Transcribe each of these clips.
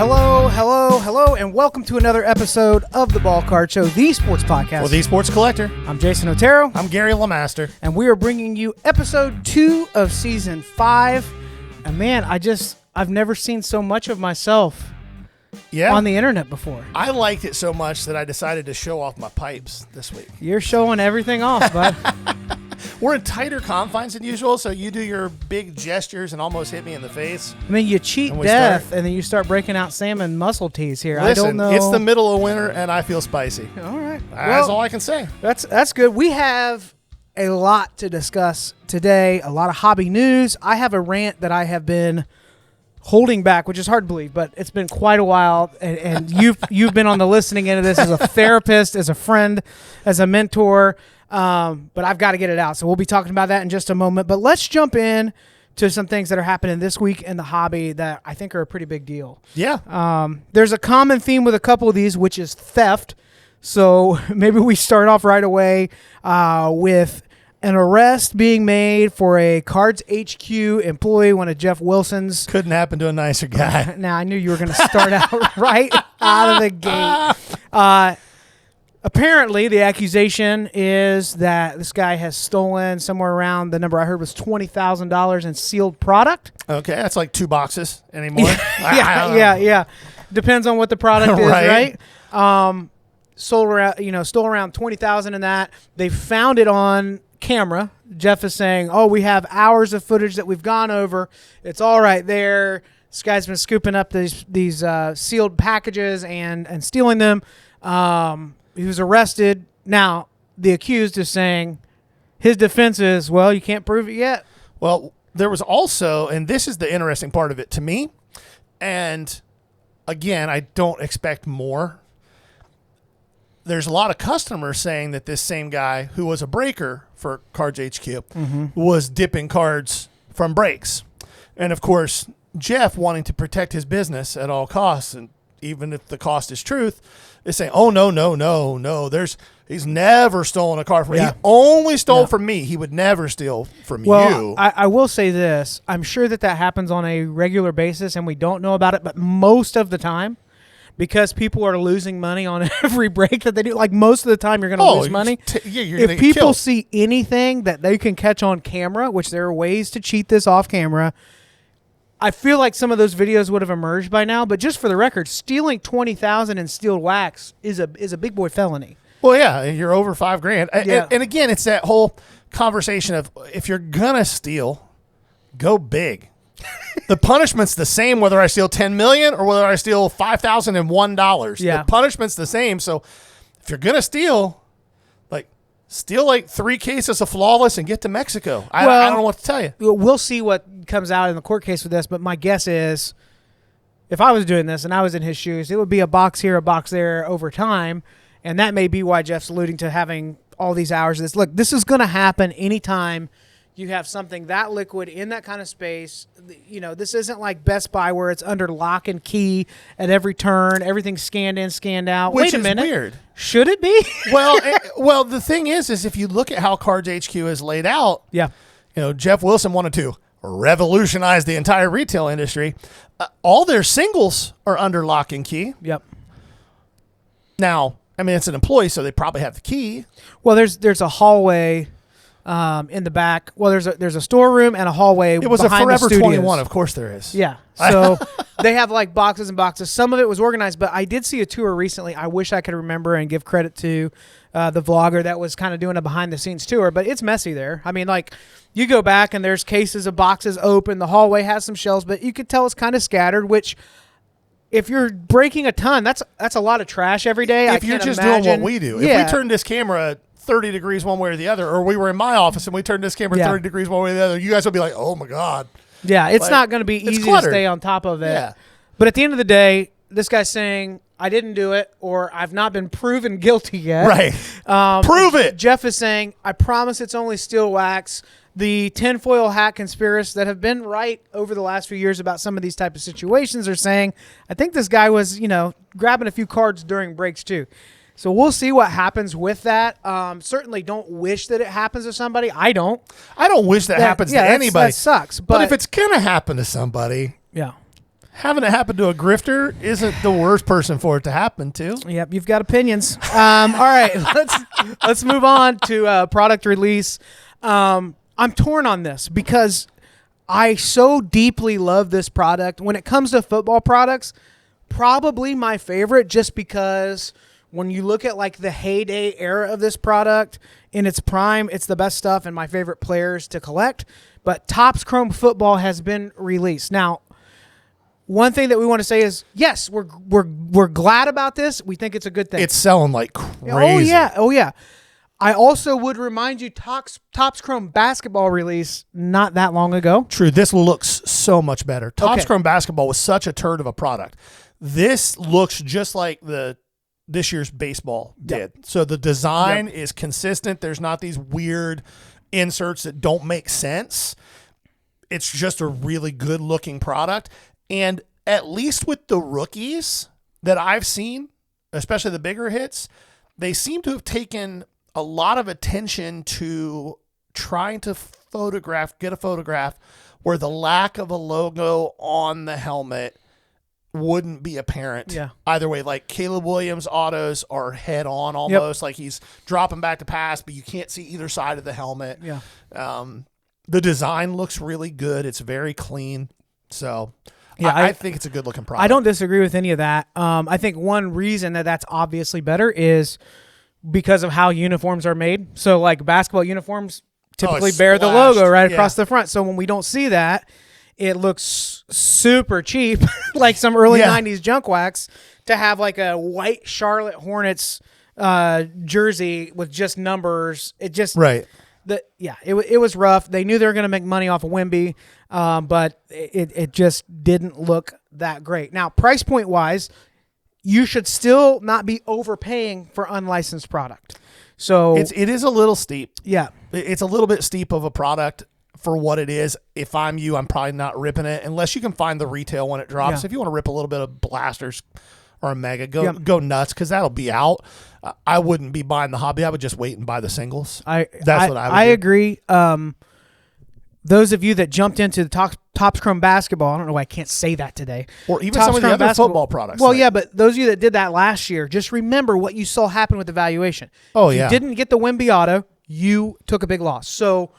Hello, and welcome to another episode of the Ball Card Show, the sports podcast. For the Sports Collector. I'm Jason Otero. I'm Gary LeMaster. And we are bringing you episode 2 of season 5. And man, I've never seen so much of myself on the internet before. I liked it so much that I decided to show off my pipes this week. You're showing everything off, bud. We're in tighter confines than usual, so you do your big gestures and almost hit me in the face. I mean, you cheat death, and then you start breaking out salmon muscle tees here. Listen, I don't know. It's the middle of winter, and I feel spicy. All right. That's all I can say. That's good. We have a lot to discuss today, a lot of hobby news. I have a rant that I have been holding back, which is hard to believe, but it's been quite a while, and you've been on the listening end of this as a therapist, as a friend, as a mentor. But I've got to get it out. So we'll be talking about that in just a moment. But let's jump in to some things that are happening this week in the hobby that I think are a pretty big deal. Yeah. There's a common theme with a couple of these, which is theft. So maybe we start off right away with an arrest being made for a Cards HQ employee, one of Jeff Wilson's. Couldn't happen to a nicer guy. Now, I knew you were going to start out right out of the gate. Apparently, the accusation is that this guy has stolen somewhere around, the number I heard was $20,000 in sealed product. Okay, that's like 2 boxes anymore. Yeah. Depends on what the product is, right? Stole around $20,000 in that. They found it on camera. Jeff is saying, we have hours of footage that we've gone over. It's all right there. This guy's been scooping up these sealed packages and stealing them. He was arrested. Now, the accused is saying his defense is, well, you can't prove it yet. Well, there was also, and this is the interesting part of it to me, and again, I don't expect more. There's a lot of customers saying that this same guy, who was a breaker for Cards HQ, was dipping cards from breaks. And, of course, Jeff, wanting to protect his business at all costs, and even if the cost is truth, is saying, no. He's never stolen a car from me. He only stole from me. He would never steal from you. I will say this. I'm sure that happens on a regular basis, and we don't know about it, but most of the time, because people are losing money on every break that they do, like most of the time you're going to lose money. If people see anything that they can catch on camera, which there are ways to cheat this off camera, I feel like some of those videos would have emerged by now, but just for the record, stealing $20,000 in steel wax is a big boy felony. Well, yeah, you're over $5,000. Yeah. And again, it's that whole conversation of if you're gonna steal, go big. The punishment's the same whether I steal $10 million or whether I steal $5,001. Yeah. The punishment's the same. So if you're gonna steal, steal like 3 cases of Flawless and get to Mexico. I don't know what to tell you. We'll see what comes out in the court case with this, but my guess is if I was doing this and I was in his shoes, it would be a box here, a box there over time, and that may be why Jeff's alluding to having all these hours of this. Look, this is going to happen anytime you have something that liquid in that kind of space. This isn't like Best Buy where it's under lock and key at every turn. Everything's scanned in, scanned out. Which Wait a minute. is weird. Should it be? Well, the thing is if you look at how Cards HQ is laid out, Jeff Wilson wanted to revolutionize the entire retail industry. All their singles are under lock and key. Yep. Now, I mean, it's an employee, so they probably have the key. Well, there's a hallway in the back. Well, there's a storeroom and a hallway. It was behind a Forever the 21, of course there is. Yeah. So they have like boxes and boxes. Some of it was organized, but I did see a tour recently. I wish I could remember and give credit to the vlogger that was kind of doing a behind the scenes tour, but it's messy there. I mean, like you go back and there's cases of boxes open. The hallway has some shelves, but you could tell it's kind of scattered, which if you're breaking a ton, that's a lot of trash every day. If you're just doing what we do. If we turned this camera 30 degrees one way or the other, or we were in my office and we turned this camera 30 degrees one way or the other, you guys would be like, oh my God. Yeah, it's not going to be easy to stay on top of it. Yeah. But at the end of the day, this guy's saying, I didn't do it, or I've not been proven guilty yet. Right. Prove it. Jeff is saying, I promise it's only steel wax. The tinfoil hat conspiracists that have been right over the last few years about some of these type of situations are saying, I think this guy was, grabbing a few cards during breaks too. So we'll see what happens with that. Certainly don't wish that it happens to somebody. I don't wish that happens to anybody. That sucks. But if it's going to happen to somebody, having it happen to a grifter isn't the worst person for it to happen to. Yep, you've got opinions. All right, let's move on to product release. I'm torn on this because I so deeply love this product. When it comes to football products, probably my favorite, just because when you look at like the heyday era of this product in its prime, it's the best stuff and my favorite players to collect. But Topps Chrome Football has been released. Now, one thing that we want to say is, yes, we're glad about this. We think it's a good thing. It's selling like crazy. Oh yeah. I also would remind you, Topps Chrome Basketball release not that long ago. True. This looks so much better. Topps Chrome Basketball was such a turd of a product. This looks just like this year's baseball did. Yep. So the design is consistent. There's not these weird inserts that don't make sense. It's just a really good looking product. And at least with the rookies that I've seen, especially the bigger hits, they seem to have taken a lot of attention to trying to get a photograph where the lack of a logo on the helmet wouldn't be apparent. Yeah. Either way, like Caleb Williams autos are head on almost, like he's dropping back to pass, but you can't see either side of the helmet. Yeah. The design looks really good. It's very clean. So yeah, I think it's a good looking product. I don't disagree with any of that. I think one reason that's obviously better is because of how uniforms are made. So like basketball uniforms typically bear the logo right across the front. So when we don't see that, it looks super cheap, like some early 90s junk wax, to have like a white Charlotte Hornets jersey with just numbers. It just it was rough. They knew they were going to make money off of Wemby, but it just didn't look that great. Now, price point wise, you should still not be overpaying for unlicensed product. So it is a little steep. Yeah, it's a little bit steep of a product for what it is. If I'm you, I'm probably not ripping it unless you can find the retail when it drops. Yeah. If you want to rip a little bit of blasters or a mega, go nuts, because that'll be out. I wouldn't be buying the hobby. I would just wait and buy the singles. That's what I would do. I agree. Those of you that jumped into the Topps Chrome Basketball, I don't know why I can't say that today. Or even some of the other football products. Well, yeah, but those of you that did that last year, just remember what you saw happen with the valuation. Oh, if yeah. you didn't get the Wemby auto, you took a big loss. So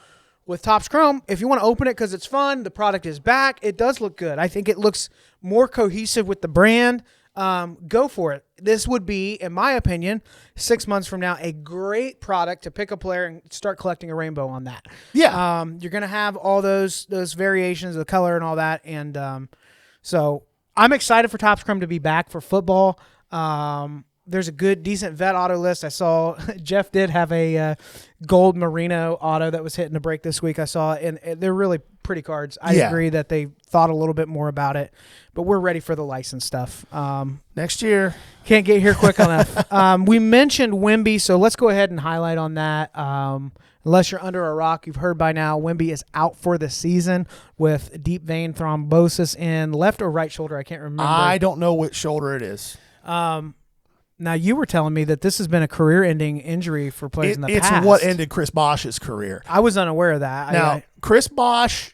with Topps Chrome, if you want to open it because it's fun, the product is back, it does look good. I think it looks more cohesive with the brand. Go for it. This would be, in my opinion, 6 months from now, a great product to pick a player and start collecting a rainbow on that. Yeah. You're going to have all those variations of the color and all that. And so I'm excited for Topps Chrome to be back for football. There's a good, decent vet auto list. I saw Jeff did have a gold merino auto that was hitting the break this week. I saw it, and they're really pretty cards. I agree that they thought a little bit more about it, but we're ready for the license stuff. Next year. Can't get here quick enough. We mentioned Wemby, so let's go ahead and highlight on that. Unless you're under a rock, you've heard by now, Wemby is out for the season with deep vein thrombosis in left or right shoulder. I can't remember. I don't know which shoulder it is. Now, you were telling me that this has been a career-ending injury for players in the past. It's what ended Chris Bosch's career. I was unaware of that. Now, Chris Bosch,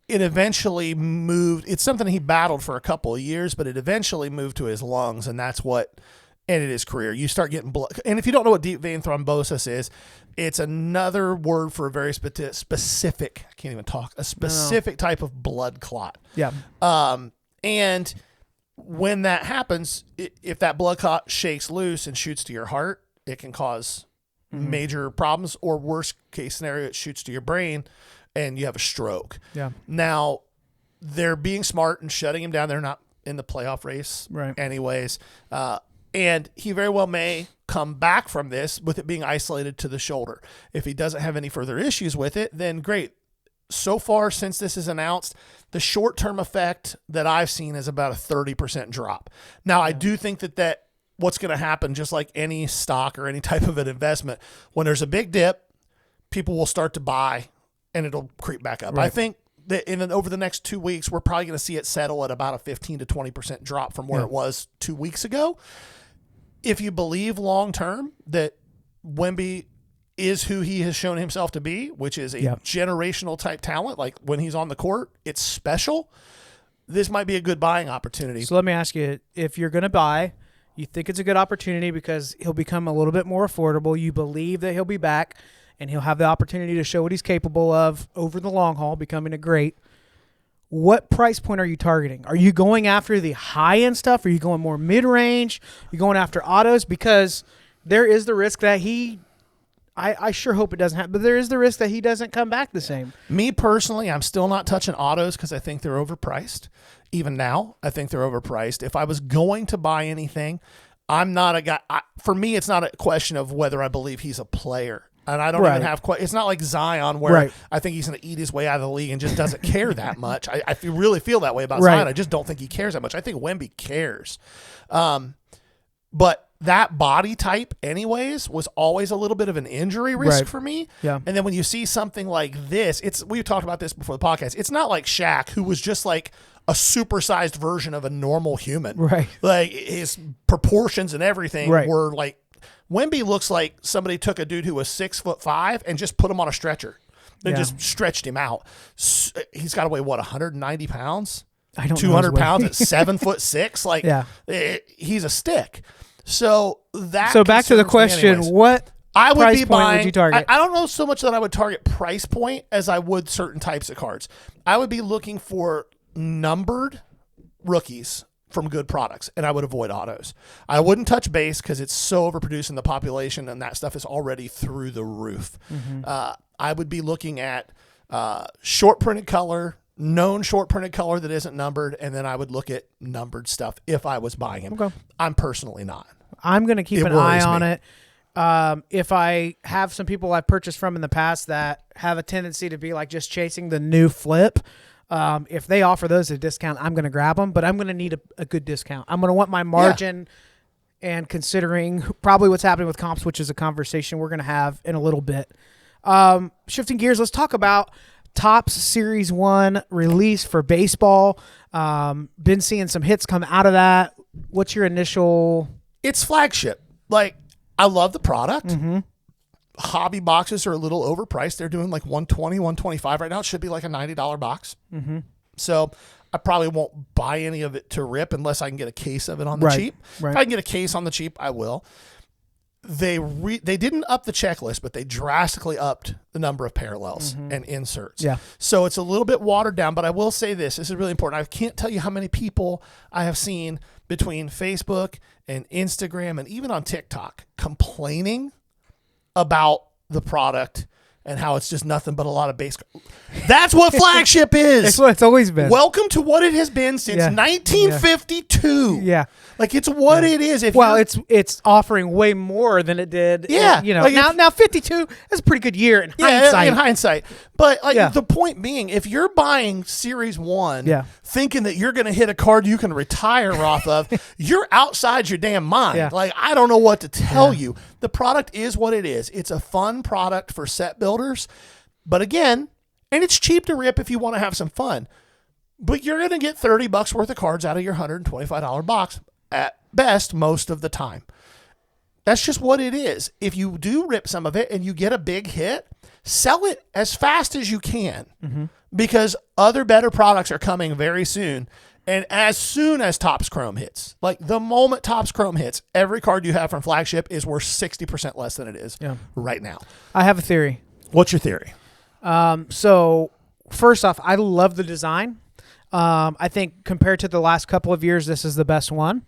it eventually moved. It's something he battled for a couple of years, but it eventually moved to his lungs, and that's what ended his career. You start getting blood. And if you don't know what deep vein thrombosis is, it's another word for a very specific, I can't even talk, a specific type of blood clot. Yeah. And when that happens, if that blood clot shakes loose and shoots to your heart, it can cause major problems, or worst case scenario, it shoots to your brain and you have a stroke. Yeah. Now, they're being smart and shutting him down. They're not in the playoff race anyways. And he very well may come back from this with it being isolated to the shoulder. If he doesn't have any further issues with it, then great. So far, since this is announced, the short-term effect that I've seen is about a 30% drop. Now, I do think that what's going to happen, just like any stock or any type of an investment, when there's a big dip, people will start to buy and it'll creep back up. Right. I think that over the next 2 weeks, we're probably going to see it settle at about a 15 to 20% drop from where it was 2 weeks ago. If you believe long-term that Wemby is who he has shown himself to be, which is a generational type talent. Like when he's on the court, it's special. this might be a good buying opportunity. So let me ask you, if you're going to buy, you think it's a good opportunity because he'll become a little bit more affordable. You believe that he'll be back and he'll have the opportunity to show what he's capable of over the long haul, becoming a great. What price point are you targeting? Are you going after the high-end stuff? Are you going more mid-range? Are you going after autos? Because there is the risk that I sure hope it doesn't happen, but there is the risk that he doesn't come back the same. Me personally, I'm still not touching autos because I think they're overpriced. Even now, I think they're overpriced. If I was going to buy anything, I'm not a guy. For me, it's not a question of whether I believe he's a player. And I don't even have it's not like Zion where I think he's going to eat his way out of the league and just doesn't care that much. I really feel that way about Zion. I just don't think he cares that much. I think Wemby cares. But that body type anyways was always a little bit of an injury risk for me. Yeah. And then when you see something like this, we've talked about this before the podcast. It's not like Shaq, who was just like a supersized version of a normal human. Right. Like his proportions and everything were like, Wemby looks like somebody took a dude who was 6'5" and just put him on a stretcher. They just stretched him out. He's got to weigh 190 pounds? I don't know. 200 pounds at 7'6". Like he's a stick. So back to the question, what I would price be point buying, would you target? I don't know so much that I would target price point as I would certain types of cards. I would be looking for numbered rookies from good products, and I would avoid autos. I wouldn't touch base because it's so overproduced in the population, and that stuff is already through the roof. I would be looking at short printed color, known short printed color that isn't numbered, and then I would look at numbered stuff if I was buying him. Okay. I'm personally not. I'm going to keep an eye on it. If I have some people I've purchased from in the past that have a tendency to be like just chasing the new flip, if they offer those at a discount, I'm going to grab them, but I'm going to need a good discount. I'm going to want my margin, and considering probably what's happening with comps, which is a conversation we're going to have in a little bit. Shifting gears, let's talk about Topps Series 1 release for baseball. Been seeing some hits come out of that. What's your initial... It's flagship. Like, I love the product. Hobby boxes are a little overpriced. They're doing like $120, $125 right now. It should be like a $90 box. So I probably won't buy any of it to rip unless I can get a case of it on the cheap. If I can get a case on the cheap, I will. They didn't up the checklist, but they drastically upped the number of parallels and inserts. Yeah. So it's a little bit watered down, but I will say this is really important. I can't tell you how many people I have seen between Facebook and Instagram and even on TikTok complaining about the product and how it's just nothing but a lot of base. That's what flagship is. That's what it's always been. Welcome to what it has been since 1952. Yeah. Like it's what it is. It's offering way more than it did. Yeah. Like now 52 is a pretty good year in hindsight. In hindsight. But the point being, if you're buying Series 1 thinking that you're going to hit a card you can retire off of, you're outside your damn mind. Yeah. Like, I don't know what to tell you. The product is what it is. It's a fun product for set builders. But again, and it's cheap to rip if you want to have some fun. But you're going to get $30 worth of cards out of your $125 box at best most of the time. That's just what it is. If you do rip some of it and you get a big hit, sell it as fast as you can because other better products are coming very soon. And as soon as Topps Chrome hits, like the moment Topps Chrome hits, every card you have from flagship is worth 60% less than it is right now. I have a theory. What's your theory? So first off, I love the design. I think compared to the last couple of years, this is the best one.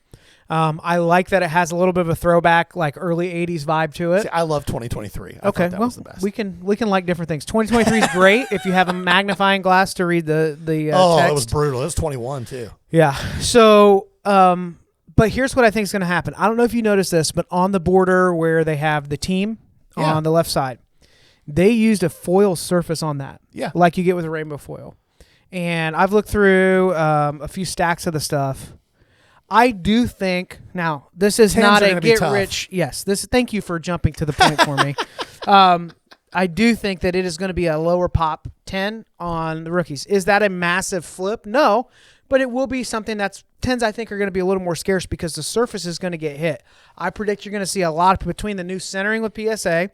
I like that it has a little bit of a throwback, like early 80s vibe to it. See, I love 2023. I thought that was the best. We can like different things. 2023 is great if you have a magnifying glass to read the text. It was brutal. It was 21 too. Yeah. So, but here's what I think is going to happen. I don't know if you noticed this, but on the border where they have the team on the left side, they used a foil surface on that. Yeah. Like you get with a rainbow foil. And I've looked through a few stacks of the stuff. I do think now this is not a get rich. Yes, thank you for jumping to the point for me. I do think that it is going to be a lower pop 10 on the rookies. Is that a massive flip? No, but it will be something that's 10s. I think are going to be a little more scarce because the surface is going to get hit. I predict you're going to see a lot between the new centering with PSA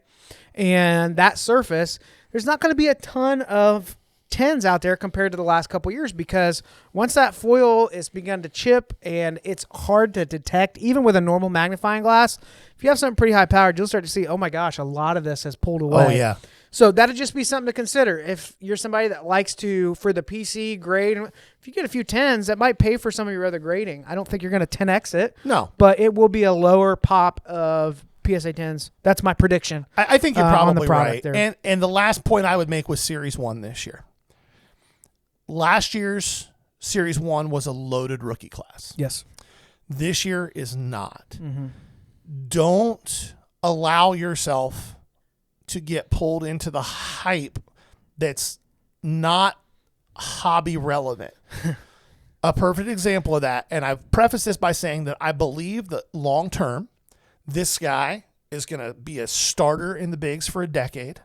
and that surface. There's not going to be a ton of 10s out there compared to the last couple years, because once that foil is begun to chip and it's hard to detect, even with a normal magnifying glass, if you have something pretty high powered, you'll start to see, oh my gosh, a lot of this has pulled away. Oh, yeah. So that'd just be something to consider. If you're somebody that likes to, for the PC grade, if you get a few 10s, that might pay for some of your other grading. I don't think you're going to 10x it. No. But it will be a lower pop of PSA 10s. That's my prediction. I think you're probably right. There. And the last point I would make was Series 1 this year. Last year's Series 1 was a loaded rookie class. Yes. This year is not. Mm-hmm. Don't allow yourself to get pulled into the hype that's not hobby relevant. A perfect example of that, and I've prefaced this by saying that I believe that long term, this guy is going to be a starter in the bigs for a decade.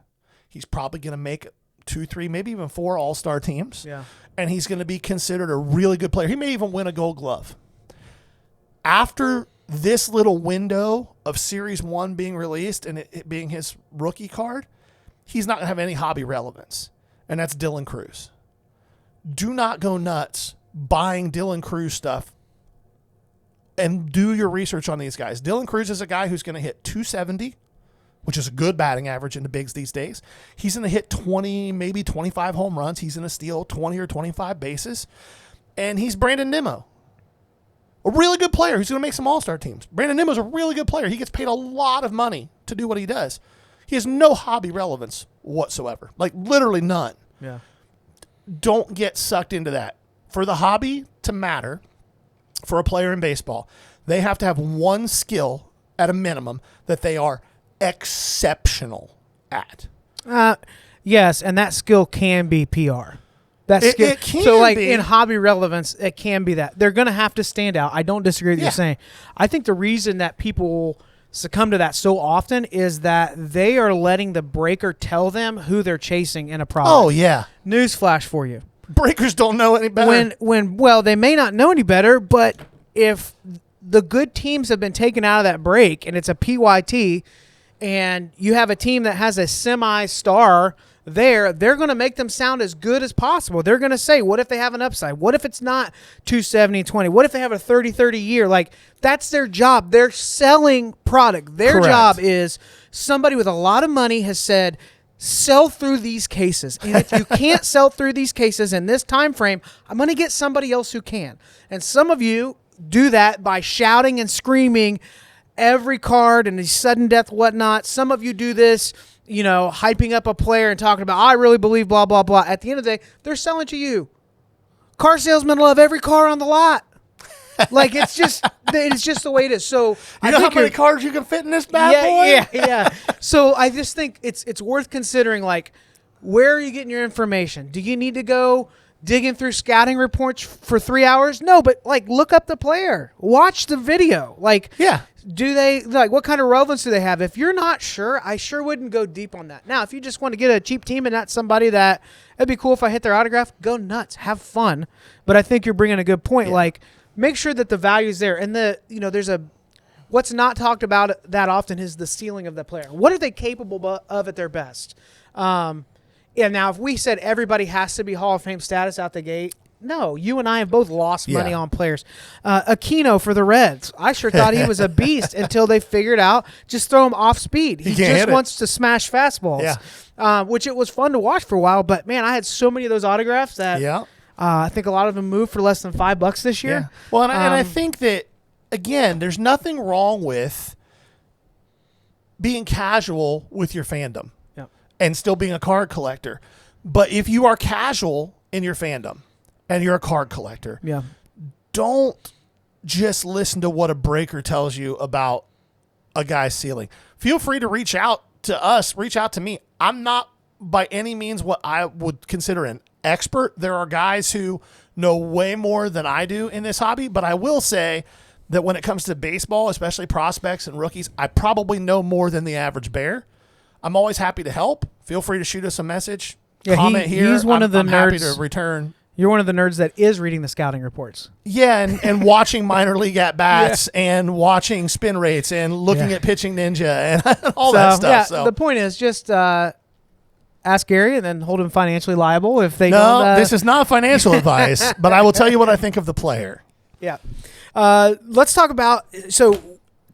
He's probably going to make 2, 3, maybe even 4 all-star teams. Yeah. And he's going to be considered a really good player. He may even win a Gold Glove. After this little window of Series 1 being released and it being his rookie card, he's not going to have any hobby relevance. And that's Dylan Cruz. Do not go nuts buying Dylan Cruz stuff, and do your research on these guys. Dylan Cruz is a guy who's going to hit 270, which is a good batting average in the bigs these days. He's going to hit 20, maybe 25 home runs. He's going to steal 20 or 25 bases. And he's Brandon Nimmo, a really good player who's going to make some all-star teams. Brandon Nimmo's a really good player. He gets paid a lot of money to do what he does. He has no hobby relevance whatsoever, like literally none. Yeah. Don't get sucked into that. For the hobby to matter, for a player in baseball, they have to have one skill at a minimum that they are exceptional at. Yes, and that skill can be PR. It can so, like be. in hobby relevance, it can be that. They're going to have to stand out. I don't disagree with you saying. I think the reason that people succumb to that so often is that they are letting the breaker tell them who they're chasing in a product. Oh, yeah. Newsflash for you. Breakers don't know any better. Well, they may not know any better, but if the good teams have been taken out of that break and it's a PYT and you have a team that has a semi-star there, they're going to make them sound as good as possible. They're going to say, what if they have an upside? What if it's not 270 and 20? What if they have a 30-30 year? Like, that's their job. They're selling product. Their Correct. job is somebody with a lot of money has said, sell through these cases. And if you can't sell through these cases in this time frame, I'm going to get somebody else who can. And some of you do that by shouting and screaming every card and the sudden death whatnot. Some of you do this, hyping up a player and talking about, I really believe blah, blah, blah. At the end of the day, they're selling to you. Car salesmen love every car on the lot. Like, it's just the way it is. So you know how many cars you can fit in this bad boy? Yeah. So I just think it's worth considering, like, where are you getting your information? Do you need to go digging through scouting reports for 3 hours? No, but like, look up the player, watch the video. Like, yeah. Do they, like, what kind of relevance do they have? If you're not sure, I sure wouldn't go deep on that. Now, if you just want to get a cheap team and not somebody that it'd be cool if I hit their autograph, go nuts, have fun. But I think you're bringing a good point. Yeah. Like, make sure that the value is there. And there's what's not talked about that often is the ceiling of the player. What are they capable of at their best? Now, if we said everybody has to be Hall of Fame status out the gate, no, you and I have both lost money on players. Aquino for the Reds. I sure thought he was a beast until they figured out just throw him off speed. He just wants to smash fastballs, which it was fun to watch for a while. But, man, I had so many of those autographs that I think a lot of them moved for less than $5 this year. Yeah. Well, and I think that, again, there's nothing wrong with being casual with your fandom and still being a card collector. But if you are casual in your fandom and you're a card collector, don't just listen to what a breaker tells you about a guy's ceiling. Feel free to reach out to us, reach out to me. I'm not by any means what I would consider an expert. There are guys who know way more than I do in this hobby, but I will say that when it comes to baseball, especially prospects and rookies, I probably know more than the average bear. I'm always happy to help. Feel free to shoot us a message. Comment here. He's one of the I'm nerds. Happy to return. You're one of the nerds that is reading the scouting reports. Yeah, and watching minor league at-bats and watching spin rates and looking at Pitching Ninja and all that stuff. Yeah, the point is just as ask Gary and then hold him financially liable if they No, don't. this is not financial advice, but I will tell you what I think of the player. Yeah. Let's talk about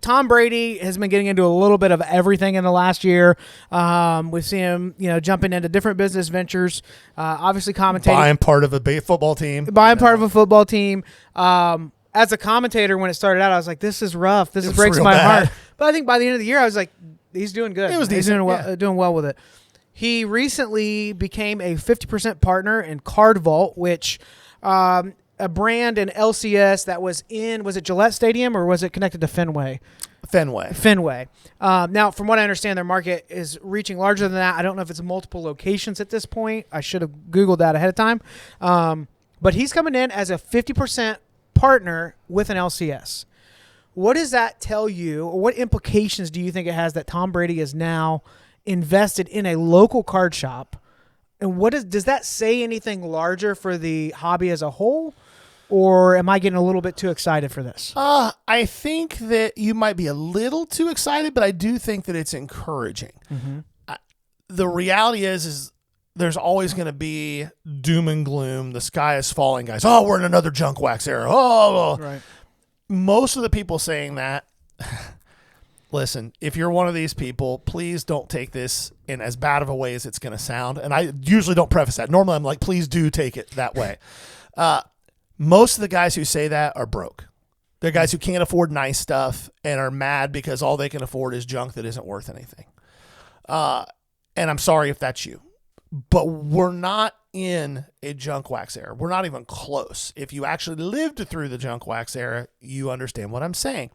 Tom Brady has been getting into a little bit of everything in the last year. We've seen him, jumping into different business ventures, obviously commentating. Buying part of a football team. Part of a football team. As a commentator, when it started out, I was like, this is rough. This breaks my heart. But I think by the end of the year, I was like, he's doing good. It was he's decent, doing well with it. He recently became a 50% partner in Card Vault, which a brand in LCS that was it Gillette Stadium or was it connected to Fenway? Fenway. Now, from what I understand, their market is reaching larger than that. I don't know if it's multiple locations at this point. I should have Googled that ahead of time. But he's coming in as a 50% partner with an LCS. What does that tell you, or what implications do you think it has that Tom Brady is now invested in a local card shop? And does that say anything larger for the hobby as a whole? Or am I getting a little bit too excited for this? I think that you might be a little too excited, but I do think that it's encouraging. Mm-hmm. The reality is there's always going to be doom and gloom. The sky is falling, guys. Oh, we're in another junk wax era. Oh, right. Most of the people saying that, listen, if you're one of these people, please don't take this in as bad of a way as it's going to sound. And I usually don't preface that. Normally I'm like, please do take it that way. Most of the guys who say that are broke. They're guys who can't afford nice stuff and are mad because all they can afford is junk that isn't worth anything. And I'm sorry if that's you. But we're not in a junk wax era. We're not even close. If you actually lived through the junk wax era, you understand what I'm saying.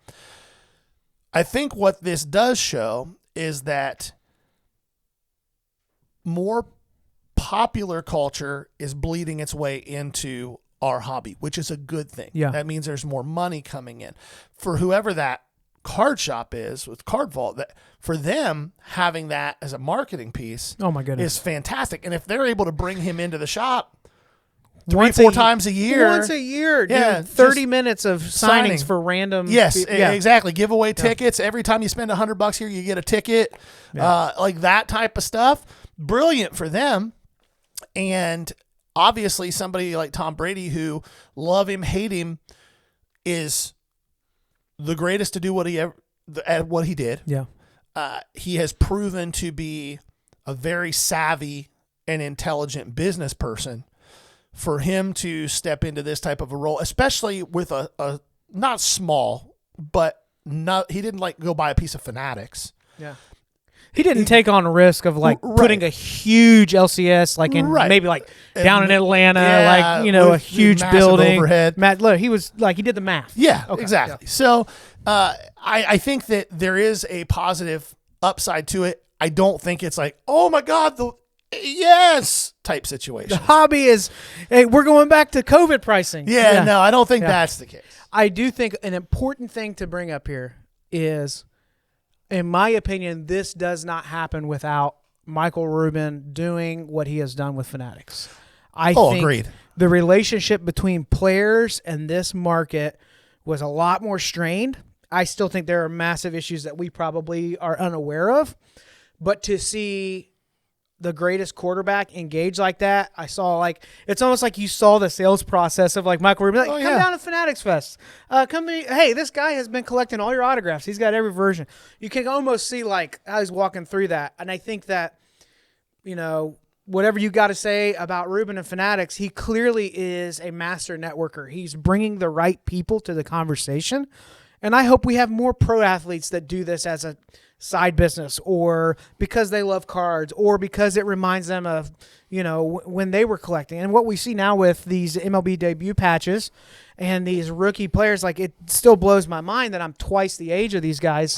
I think what this does show is that more popular culture is bleeding its way into our hobby, which is a good thing. Yeah. That means there's more money coming in. For whoever that card shop is with Card Vault, that for them having that as a marketing piece, oh my goodness, is fantastic. And if they're able to bring him into the shop 3-4 times a year, once a year, yeah, 30 minutes of signings for random. Yes, exactly. Give away tickets every time you spend $100 here, you get a ticket, like that type of stuff. Brilliant for them. And obviously, somebody like Tom Brady, who love him, hate him, is the greatest to do what he did. Yeah. He has proven to be a very savvy and intelligent business person. For him to step into this type of a role, especially with a not small, but he didn't go buy a piece of Fanatics. Yeah. He didn't take on a risk of putting a huge LCS maybe down in Atlanta, a huge building. Overhead. Look, he did the math. Yeah, okay, exactly. Yeah. So I think that there is a positive upside to it. I don't think it's like, oh my God, yes type situation. The hobby is, hey, we're going back to COVID pricing. Yeah. No, I don't think that's the case. I do think an important thing to bring up here is, in my opinion, this does not happen without Michael Rubin doing what he has done with Fanatics. I think agreed. The relationship between players and this market was a lot more strained. I still think there are massive issues that we probably are unaware of, but to see the greatest quarterback engaged like that, I saw it's almost like you saw the sales process of Michael Rubin. Come down to Fanatics Fest. Hey, this guy has been collecting all your autographs. He's got every version. You can almost see how he's walking through that. And I think that, whatever you got to say about Rubin and Fanatics, he clearly is a master networker. He's bringing the right people to the conversation. And I hope we have more pro athletes that do this as a side business, or because they love cards, or because it reminds them of, when they were collecting. And what we see now with these MLB debut patches and these rookie players, it still blows my mind that I'm twice the age of these guys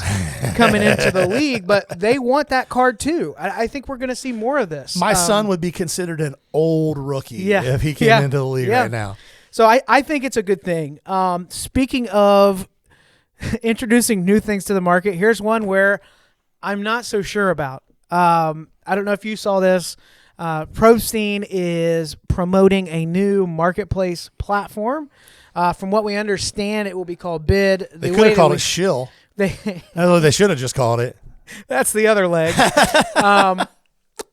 coming into the league, but they want that card too. I think we're going to see more of this. My son would be considered an old rookie if he came into the league right now. So I think it's a good thing. Speaking of introducing new things to the market, here's one where I'm not so sure about. I don't know if you saw this. Probstein is promoting a new marketplace platform. From what we understand, it will be called Bid. They could have called it Shill. They should have just called it. That's the other leg.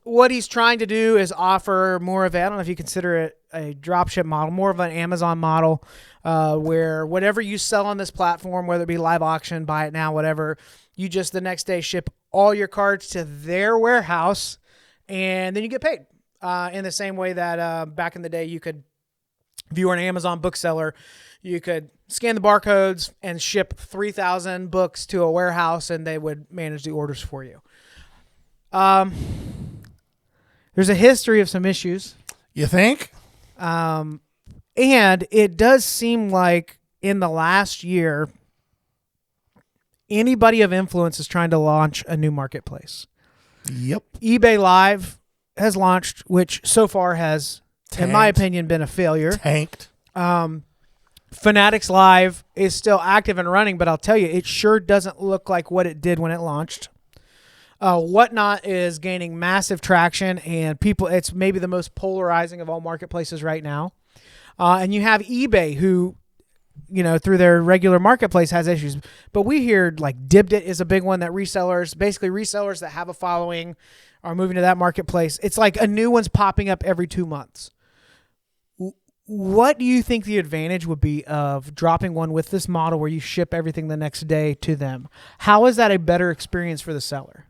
what he's trying to do is offer more of I don't know if you consider it a dropship model, more of an Amazon model, where whatever you sell on this platform, whether it be live auction, buy it now, whatever, you just the next day ship all your cards to their warehouse, and then you get paid. In the same way that back in the day, you could, if you were an Amazon bookseller, you could scan the barcodes and ship 3,000 books to a warehouse, and they would manage the orders for you. There's a history of some issues. You think? And it does seem like in the last year, anybody of influence is trying to launch a new marketplace. Yep. eBay Live has launched, which so far has, in my opinion, been a failure. Tanked. Fanatics Live is still active and running, but I'll tell you, it sure doesn't look like what it did when it launched. Whatnot is gaining massive traction, and it's maybe the most polarizing of all marketplaces right now. And you have eBay, who, through their regular marketplace has issues. But we hear like Dibdit is a big one that basically resellers that have a following are moving to that marketplace. It's like a new one's popping up every 2 months. What do you think the advantage would be of dropping one with this model where you ship everything the next day to them? How is that a better experience for the seller?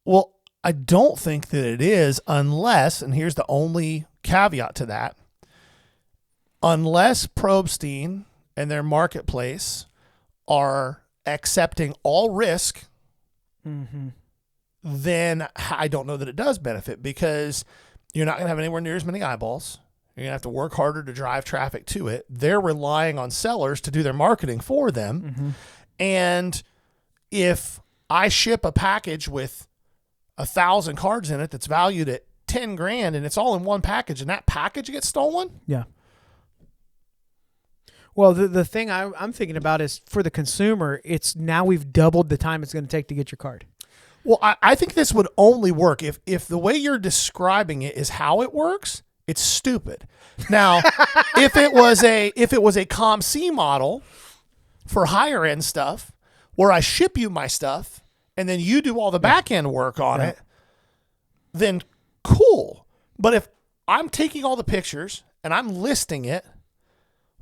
Well, I don't think that it is unless, and here's the only caveat to that, unless Probstein and their marketplace are accepting all risk, then I don't know that it does benefit, because you're not going to have anywhere near as many eyeballs. You're going to have to work harder to drive traffic to it. They're relying on sellers to do their marketing for them. And if I ship a package with 1,000 cards in it that's valued at 10 grand and it's all in one package, and that package gets stolen. Yeah. Well, the thing I'm thinking about is for the consumer, it's now we've doubled the time it's going to take to get your card. Well, I think this would only work if the way you're describing it is how it works. It's stupid. Now, if it was a ComC model for higher end stuff, where I ship you my stuff and then you do all the back end work on it, then cool. But if I'm taking all the pictures and I'm listing it,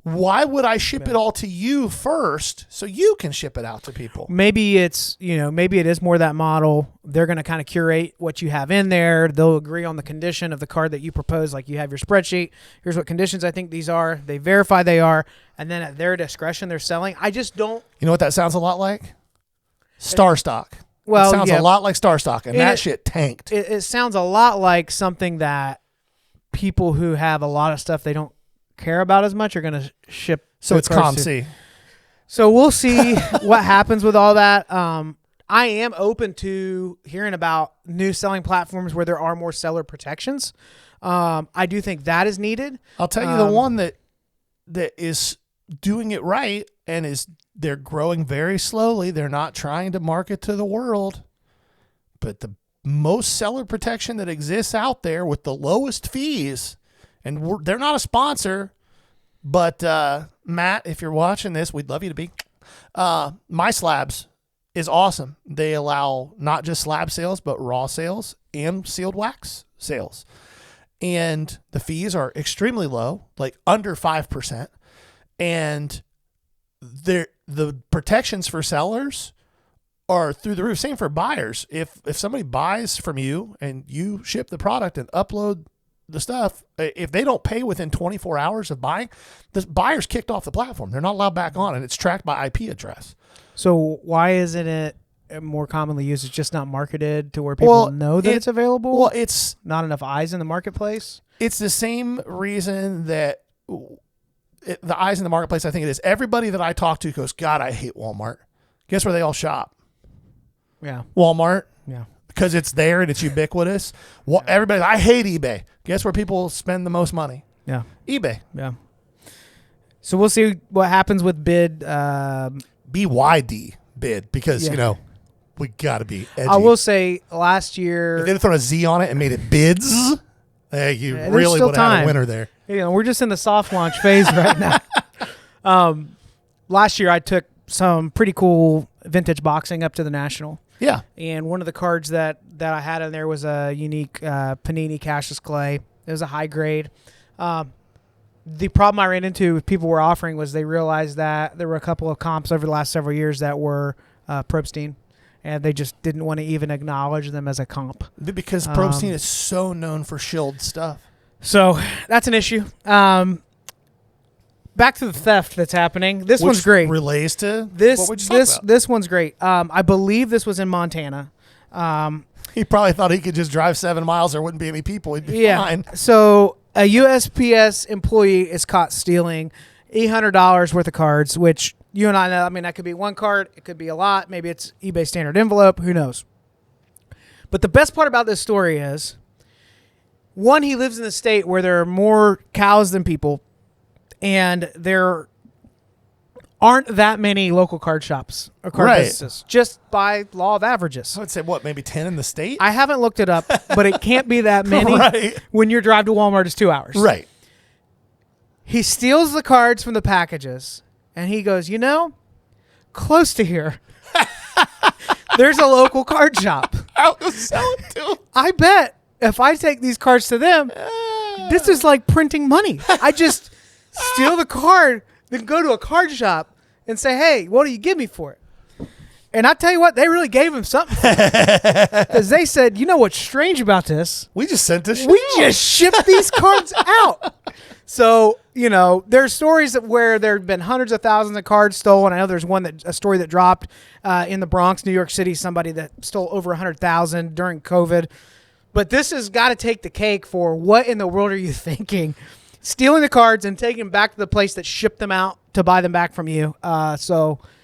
why would I ship it all to you first so you can ship it out to people? Maybe maybe it is more that model. They're going to kind of curate what you have in there. They'll agree on the condition of the card that you propose. Like you have your spreadsheet. Here's what conditions I think these are. They verify they are. And then at their discretion, they're selling. I just don't. You know what that sounds a lot like? Star Stock. Well, it sounds a lot like Star Stock, and that shit tanked. It sounds a lot like something that people who have a lot of stuff they don't care about as much are going to ship. So it's ComC. So we'll see what happens with all that. I am open to hearing about new selling platforms where there are more seller protections. I do think that is needed. I'll tell you the one that is doing it right and they're growing very slowly. They're not trying to market to the world, but the most seller protection that exists out there with the lowest fees, and they're not a sponsor, but Matt, if you're watching this, we'd love you to be. My Slabs is awesome. They allow not just slab sales, but raw sales and sealed wax sales. And the fees are extremely low, like under 5%. And the protections for sellers are through the roof. Same for buyers. If somebody buys from you and you ship the product and upload the stuff, if they don't pay within 24 hours of buying, the buyer's kicked off the platform. They're not allowed back on, and it's tracked by IP address. So why isn't it more commonly used? It's just not marketed to where people know that it's available? Well, it's not enough eyes in the marketplace. It's the same reason that the eyes in the marketplace, I think it is. Everybody that I talk to goes, God, I hate Walmart. Guess where they all shop? Yeah. Walmart. Yeah. Because it's there and it's ubiquitous. Well, everybody, I hate eBay. Guess where people spend the most money? Yeah. eBay. Yeah. So we'll see what happens with bid. BYD bid, because, we got to be edgy. I will say last year. If they'd have thrown a Z on it and made it bids, you really would have had a winner there. We're just in the soft launch phase right now. Last year I took some pretty cool vintage boxing up to the National. Yeah. And one of the cards that I had in there was a unique Panini Cassius Clay. It was a high grade. The problem I ran into with people were offering was they realized that there were a couple of comps over the last several years that were Probstein, and they just didn't want to even acknowledge them as a comp. Because Probstein is so known for shield stuff. So that's an issue. Back to the theft that's happening. This one's great. Relates to this. What we just talked about. This one's great. I believe this was in Montana. He probably thought he could just drive 7 miles. There wouldn't be any people. He'd be fine. So a USPS employee is caught stealing $800 worth of cards, which you and I know. I mean, that could be one card. It could be a lot. Maybe it's eBay standard envelope. Who knows? But the best part about this story is, one, he lives in a state where there are more cows than people, and there aren't that many local card shops or card businesses, just by law of averages. I would say, what, maybe 10 in the state? I haven't looked it up, but it can't be that many when your drive to Walmart is 2 hours. Right. He steals the cards from the packages, and he goes, close to here, there's a local card shop. I'll go sell it to him. I bet if I take these cards to them, this is like printing money. I just steal the card, then go to a card shop and say, hey, what do you give me for it? And I tell you what, they really gave him something. Because they said, you know what's strange about this? We just sent this shit We out. just shipped these cards out. So, there's stories where there have been hundreds of thousands of cards stolen. I know there's a story that dropped in the Bronx, New York City, somebody that stole over 100,000 during COVID. But this has got to take the cake for what in the world are you thinking? Stealing the cards and taking them back to the place that shipped them out to buy them back from you.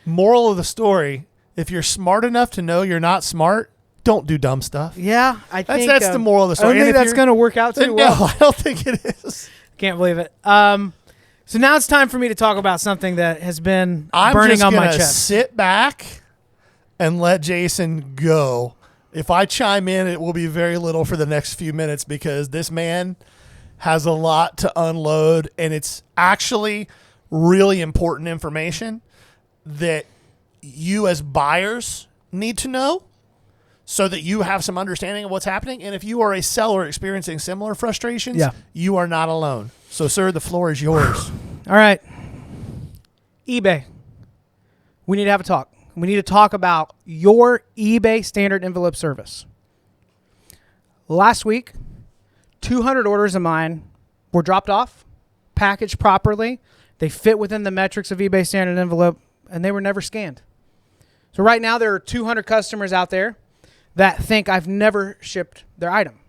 Moral of the story, if you're smart enough to know you're not smart, don't do dumb stuff. Yeah, I think that's the moral of the story. I don't think that's going to work out too well. No, I don't think it is. Can't believe it. So now it's time for me to talk about something that has been burning on my chest. Sit back and let Jason go. If I chime in, it will be very little for the next few minutes because this man has a lot to unload, and it's actually really important information that you as buyers need to know so that you have some understanding of what's happening. And if you are a seller experiencing similar frustrations, you are not alone. So, sir, the floor is yours. All right. eBay. We need to have a talk. We need to talk about your eBay standard envelope service. Last week, 200 orders of mine were dropped off, packaged properly. They fit within the metrics of eBay standard envelope, and they were never scanned. So right now there are 200 customers out there that think I've never shipped their item.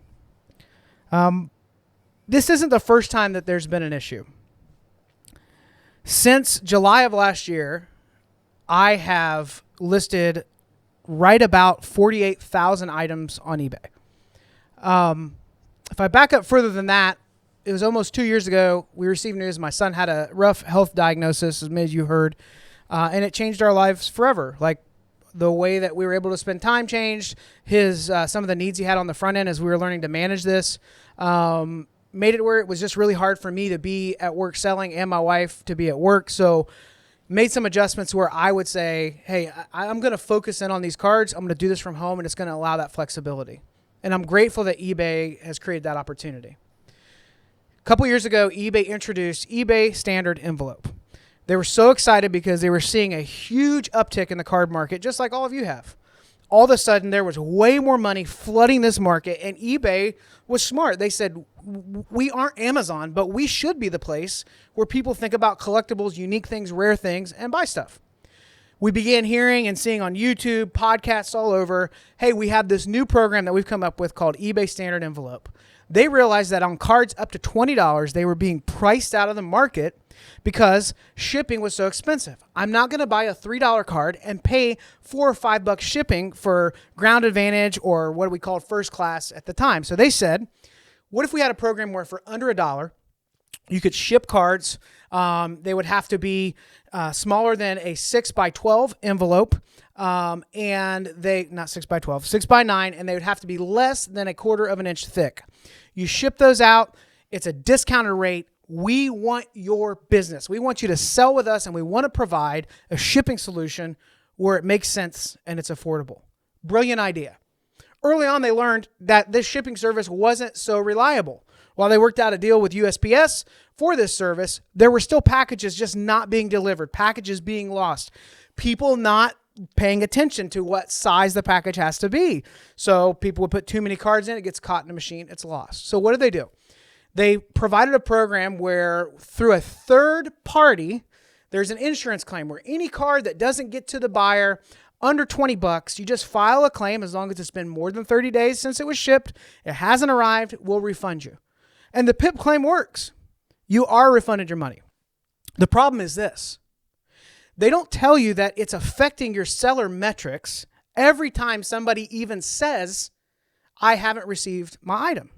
This isn't the first time that there's been an issue. Since July of last year, I have listed right about 48,000 items on eBay. If I back up further than that, it was almost 2 years ago, we received news my son had a rough health diagnosis, as many of you heard, and it changed our lives forever. Like, the way that we were able to spend time changed. Some of the needs he had on the front end as we were learning to manage this made it where it was just really hard for me to be at work selling and my wife to be at work. So made some adjustments where I would say, hey, I'm going to focus in on these cards. I'm going to do this from home, and it's going to allow that flexibility. And I'm grateful that eBay has created that opportunity. A couple years ago, eBay introduced eBay Standard Envelope. They were so excited because they were seeing a huge uptick in the card market, just like all of you have. All of a sudden, there was way more money flooding this market, and eBay was smart. They said, we aren't Amazon, but we should be the place where people think about collectibles, unique things, rare things, and buy stuff. We began hearing and seeing on YouTube, podcasts all over, hey, we have this new program that we've come up with called eBay Standard Envelope. They realized that on cards up to $20, they were being priced out of the market because shipping was so expensive. I'm not going to buy a $3 card and pay $4 or $5 shipping for Ground Advantage or what we called first class at the time. So they said, what if we had a program where for under $1, you could ship cards? They would have to be smaller than a 6x12 envelope, and they not 6x12, 6x9, and they would have to be less than 1/4 of an inch thick. You ship those out. It's a discounted rate. We want your business. We want you to sell with us, and we want to provide a shipping solution where it makes sense and it's affordable. Brilliant idea. Early on, they learned that this shipping service wasn't so reliable. While they worked out a deal with USPS for this service, there were still packages just not being delivered, packages being lost, people not paying attention to what size the package has to be. So people would put too many cards in, it gets caught in the machine, it's lost. So what did? They provided a program where through a third party, there's an insurance claim where any card that doesn't get to the buyer under $20, you just file a claim as long as it's been more than 30 days since it was shipped, it hasn't arrived, we'll refund you. And the PIP claim works. You are refunded your money. The problem is this. They don't tell you that it's affecting your seller metrics every time somebody even says, I haven't received my item.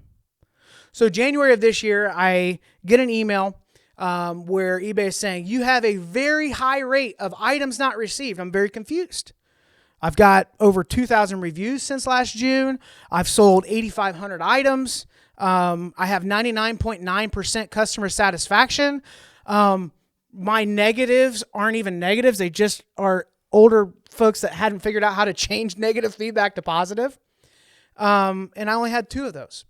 So January of this year, I get an email where eBay is saying, you have a very high rate of items not received. I'm very confused. I've got over 2,000 reviews since last June. I've sold 8,500 items. I have 99.9% customer satisfaction. My negatives aren't even negatives. They just are older folks that hadn't figured out how to change negative feedback to positive. And I only had 2 of those.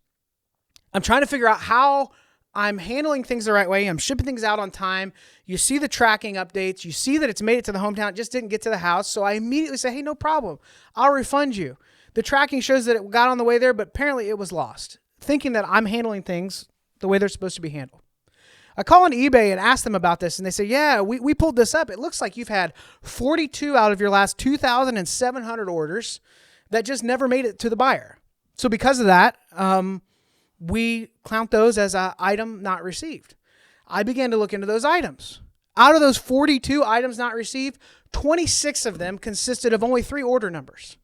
I'm trying to figure out how I'm handling things the right way. I'm shipping things out on time. You see the tracking updates. You see that it's made it to the hometown. It just didn't get to the house. So I immediately say, hey, no problem. I'll refund you. The tracking shows that it got on the way there, but apparently it was lost, thinking that I'm handling things the way they're supposed to be handled. I call on eBay and ask them about this, and they say, yeah, we pulled this up. It looks like you've had 42 out of your last 2,700 orders that just never made it to the buyer. So because of that, we count those as an item not received. I began to look into those items. Out of those 42 items not received, 26 of them consisted of only 3 order numbers.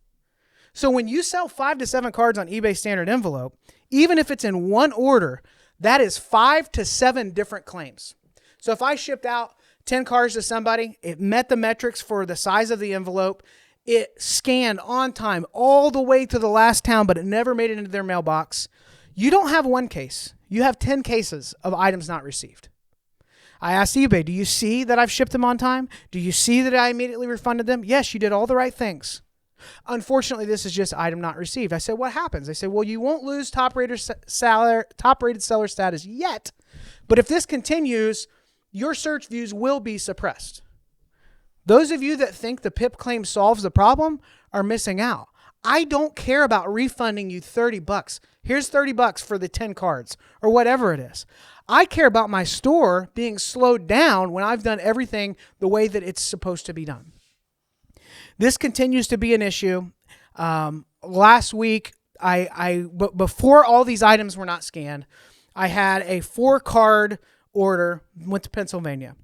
So when you sell 5 to 7 cards on eBay Standard Envelope, even if it's in one order, that is 5 to 7 different claims. So if I shipped out 10 cards to somebody, it met the metrics for the size of the envelope, it scanned on time all the way to the last town, but it never made it into their mailbox. You don't have one case. You have 10 cases of items not received. I asked eBay, do you see that I've shipped them on time? Do you see that I immediately refunded them? Yes, you did all the right things. Unfortunately, this is just item not received. I said, what happens? They said, well, you won't lose top-rated seller status yet, but if this continues, your search views will be suppressed. Those of you that think the PIP claim solves the problem are missing out. I don't care about refunding you $30. Here's $30 for the 10 cards or whatever it is. I care about my store being slowed down when I've done everything the way that it's supposed to be done. This continues to be an issue. Last week, before all these items were not scanned, I had a 4-card order, went to Pennsylvania.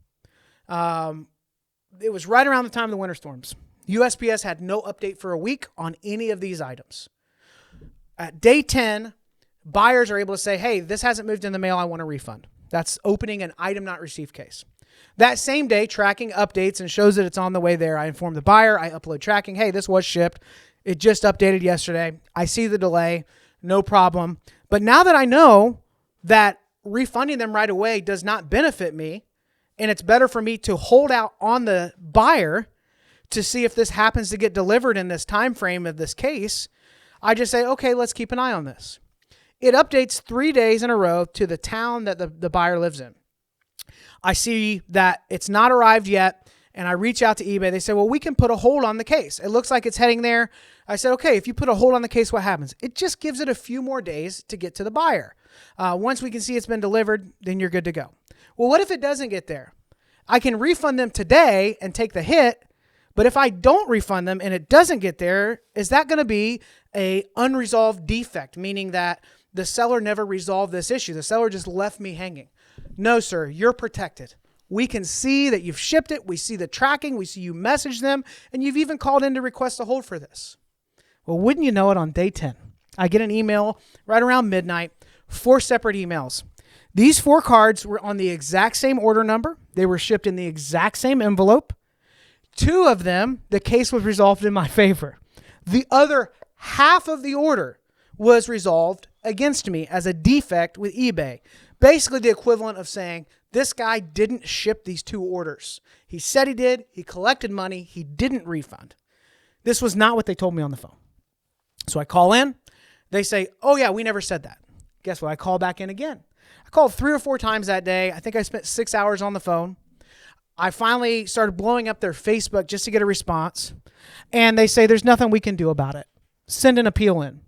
It was right around the time of the winter storms. USPS had no update for a week on any of these items. At day 10, buyers are able to say, hey, this hasn't moved in the mail, I want a refund. That's opening an item not received case. That same day, tracking updates and shows that it's on the way there. I inform the buyer, I upload tracking. Hey, this was shipped. It just updated yesterday. I see the delay, no problem. But now that I know that refunding them right away does not benefit me, and it's better for me to hold out on the buyer to see if this happens to get delivered in this time frame of this case, I just say, okay, let's keep an eye on this. It updates 3 days in a row to the town that the buyer lives in. I see that it's not arrived yet, and I reach out to eBay. They say, well, we can put a hold on the case. It looks like it's heading there. I said, okay, if you put a hold on the case, what happens? It just gives it a few more days to get to the buyer. Once we can see it's been delivered, then you're good to go. Well, what if it doesn't get there? I can refund them today and take the hit, but if I don't refund them and it doesn't get there, is that going to be an unresolved defect, meaning that the seller never resolved this issue? The seller just left me hanging. No, sir, you're protected. We can see that you've shipped it. We see the tracking. We see you message them, and you've even called in to request a hold for this. Well, wouldn't you know it, on day 10, I get an email right around midnight, 4 separate emails. These 4 cards were on the exact same order number. They were shipped in the exact same envelope. 2 of them, the case was resolved in my favor. The other half of the order was resolved against me as a defect with eBay. Basically the equivalent of saying, this guy didn't ship these 2 orders. He said he did. He collected money. He didn't refund. This was not what they told me on the phone. So I call in. They say, oh, yeah, we never said that. Guess what? I call back in again. I called 3 or 4 times that day. I think I spent 6 hours on the phone. I finally started blowing up their Facebook just to get a response. And they say, there's nothing we can do about it. Send an appeal in.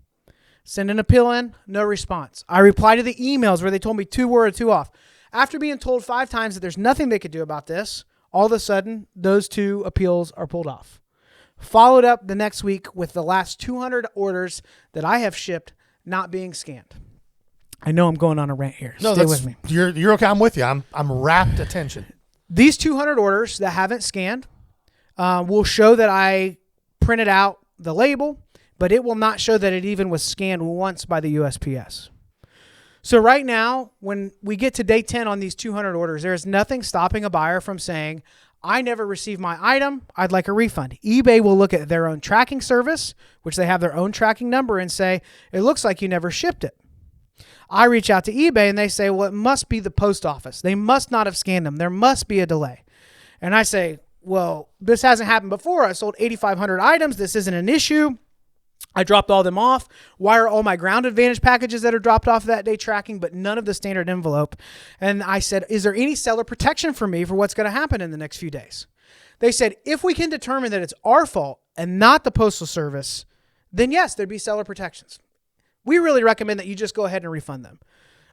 Send an appeal in, no response. I reply to the emails where they told me 2 were or 2 off. After being told 5 times that there's nothing they could do about this, all of a sudden, those 2 appeals are pulled off. Followed up the next week with the last 200 orders that I have shipped not being scanned. I know I'm going on a rant here. No, Stay with me. You're okay. I'm with you. I'm rapt attention. These 200 orders that haven't scanned will show that I printed out the label, but it will not show that it even was scanned once by the USPS. So right now, when we get to day 10 on these 200 orders, there is nothing stopping a buyer from saying, I never received my item. I'd like a refund. eBay will look at their own tracking service, which they have their own tracking number, and say, it looks like you never shipped it. I reach out to eBay and they say, well, it must be the post office. They must not have scanned them. There must be a delay. And I say, well, this hasn't happened before. I sold 8,500 items. This isn't an issue. I dropped all them off. Why are all my Ground Advantage packages that are dropped off that day tracking, but none of the standard envelope? And I said, is there any seller protection for me for what's going to happen in the next few days? They said, if we can determine that it's our fault and not the Postal Service, then yes, there'd be seller protections. We really recommend that you just go ahead and refund them.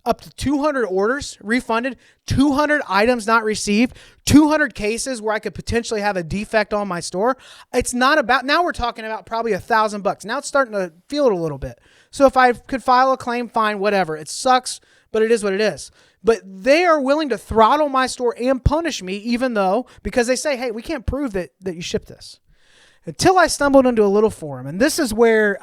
Up to 200 orders refunded, 200 items not received, 200 cases where I could potentially have a defect on my store. It's not about, now we're talking about probably $1,000. Now it's starting to feel it a little bit. So if I could file a claim, fine, whatever. It sucks, but it is what it is. But they are willing to throttle my store and punish me, even though, because they say, hey, we can't prove that you shipped this. Until I stumbled into a little forum. And this is where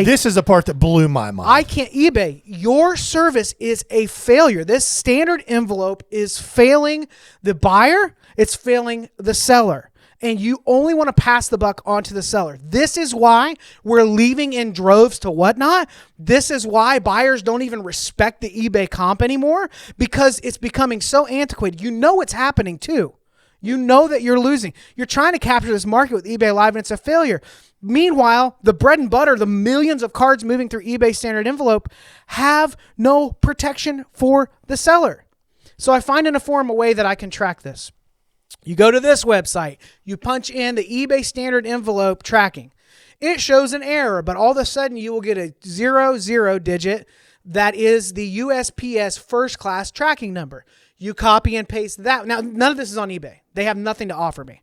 this is the part that blew my mind. I can't, eBay, your service is a failure. This standard envelope is failing the buyer. It's failing the seller. And you only want to pass the buck on to the seller. This is why we're leaving in droves to whatnot. This is why buyers don't even respect the eBay comp anymore, because it's becoming so antiquated. You know what's happening too. You know that you're losing. You're trying to capture this market with eBay Live, and it's a failure. Meanwhile, the bread and butter, the millions of cards moving through eBay standard envelope, have no protection for the seller. So I find in a forum a way that I can track this. You go to this website, you punch in the eBay standard envelope tracking. It shows an error, but all of a sudden you will get a 00 digit that is the USPS first class tracking number. You copy and paste that. Now, none of this is on eBay. They have nothing to offer me.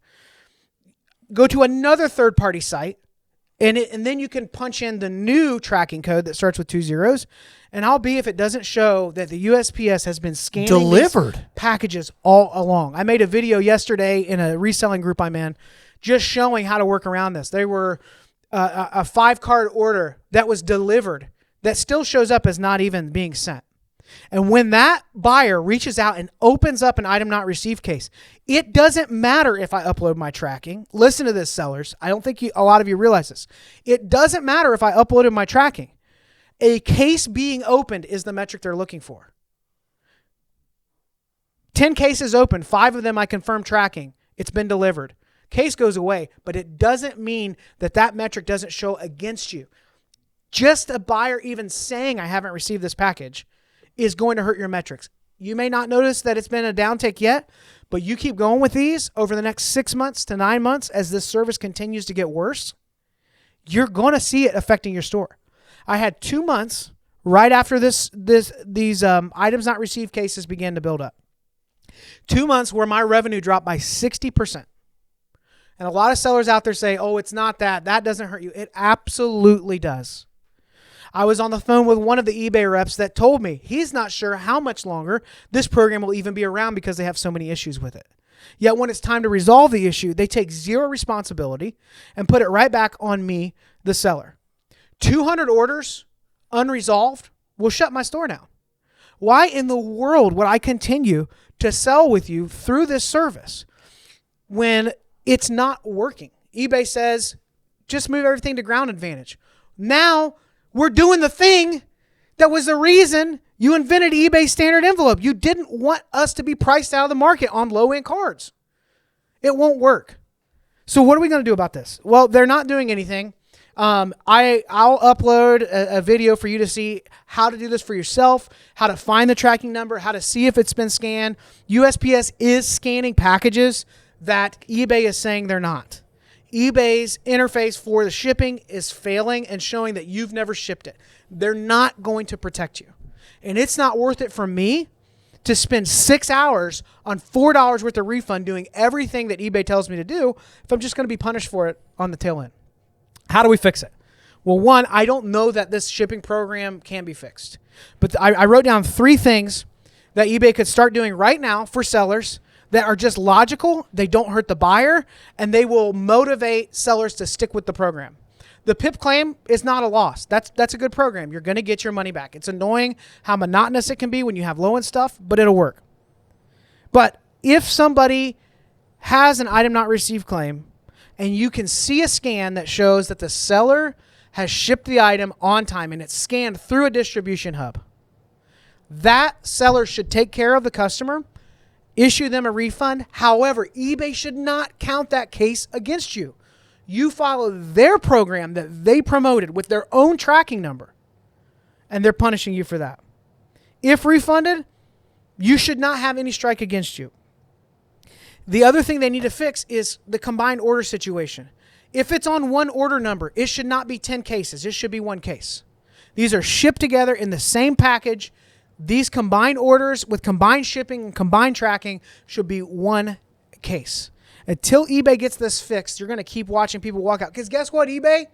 Go to another third-party site, and then you can punch in the new tracking code that starts with 2 zeros. And I'll be if it doesn't show that the USPS has been scanning delivered packages all along. I made a video yesterday in a reselling group I'm in just showing how to work around this. They were a 5-card order that was delivered that still shows up as not even being sent. And when that buyer reaches out and opens up an item not received case, it doesn't matter if I upload my tracking. Listen to this, sellers. I don't think a lot of you realize this. It doesn't matter if I uploaded my tracking. A case being opened is the metric they're looking for. 10 cases open, 5 of them I confirm tracking. It's been delivered. Case goes away, but it doesn't mean that metric doesn't show against you. Just a buyer even saying I haven't received this package is going to hurt your metrics. You may not notice that it's been a downtick yet, but you keep going with these over the next 6 months to 9 months as this service continues to get worse, you're going to see it affecting your store. I had 2 months right after these items not received cases began to build up. 2 months where my revenue dropped by 60%. And a lot of sellers out there say, oh, it's not that. That doesn't hurt you. It absolutely does. I was on the phone with one of the eBay reps that told me he's not sure how much longer this program will even be around because they have so many issues with it. Yet when it's time to resolve the issue, they take zero responsibility and put it right back on me, the seller. 200 orders unresolved will shut my store down. Why in the world would I continue to sell with you through this service when it's not working? eBay says, just move everything to Ground Advantage. Now, we're doing the thing that was the reason you invented eBay standard envelope. You didn't want us to be priced out of the market on low-end cards. It won't work. So what are we going to do about this? Well, they're not doing anything. I'll upload a video for you to see how to do this for yourself, how to find the tracking number, how to see if it's been scanned. USPS is scanning packages that eBay is saying they're not. eBay's interface for the shipping is failing and showing that you've never shipped it. They're not going to protect you. And it's not worth it for me to spend 6 hours on $4 worth of refund doing everything that eBay tells me to do if I'm just going to be punished for it on the tail end. How do we fix it? Well, one, I don't know that this shipping program can be fixed. But I wrote down 3 things that eBay could start doing right now for sellers that are just logical, they don't hurt the buyer, and they will motivate sellers to stick with the program. The PIP claim is not a loss. That's a good program. You're going to get your money back. It's annoying how monotonous it can be when you have low-end stuff, but it'll work. But if somebody has an item not received claim and you can see a scan that shows that the seller has shipped the item on time and it's scanned through a distribution hub, that seller should take care of the customer, issue them a refund. However, eBay should not count that case against you. You follow their program that they promoted with their own tracking number, and they're punishing you for that. If refunded, you should not have any strike against you. The other thing they need to fix is the combined order situation. If it's on one order number, it should not be 10 cases. It should be 1 case. These are shipped together in the same package. These combined orders with combined shipping and combined tracking should be 1 case. Until eBay gets this fixed, you're going to keep watching people walk out. Because guess what, eBay?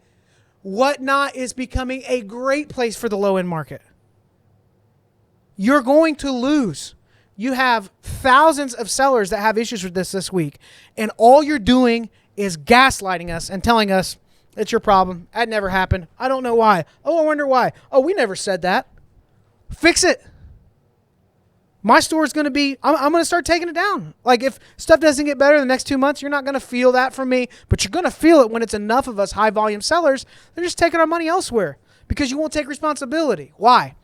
Whatnot is becoming a great place for the low-end market. You're going to lose. You have thousands of sellers that have issues with this week, and all you're doing is gaslighting us and telling us it's your problem. That never happened. I don't know why. Oh, I wonder why. Oh, we never said that. Fix it. My store is going to be, I'm going to start taking it down. Like if stuff doesn't get better in the next 2 months, you're not going to feel that from me, but you're going to feel it when it's enough of us high volume sellers. They're just taking our money elsewhere because you won't take responsibility. Why?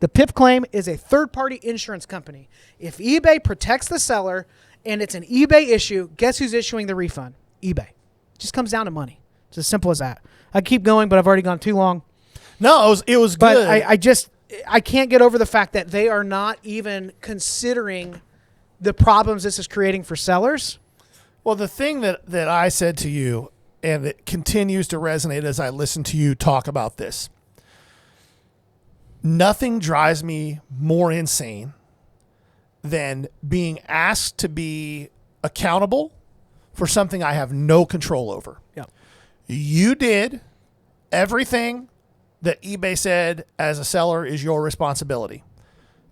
The PIP claim is a third-party insurance company. If eBay protects the seller and it's an eBay issue, guess who's issuing the refund? eBay. It just comes down to money. It's as simple as that. I keep going, but I've already gone too long. No, it was but good. I can't get over the fact that they are not even considering the problems this is creating for sellers. Well, the thing that I said to you, and it continues to resonate as I listen to you talk about this, nothing drives me more insane than being asked to be accountable for something I have no control over. Yeah. You did everything that eBay said as a seller is your responsibility.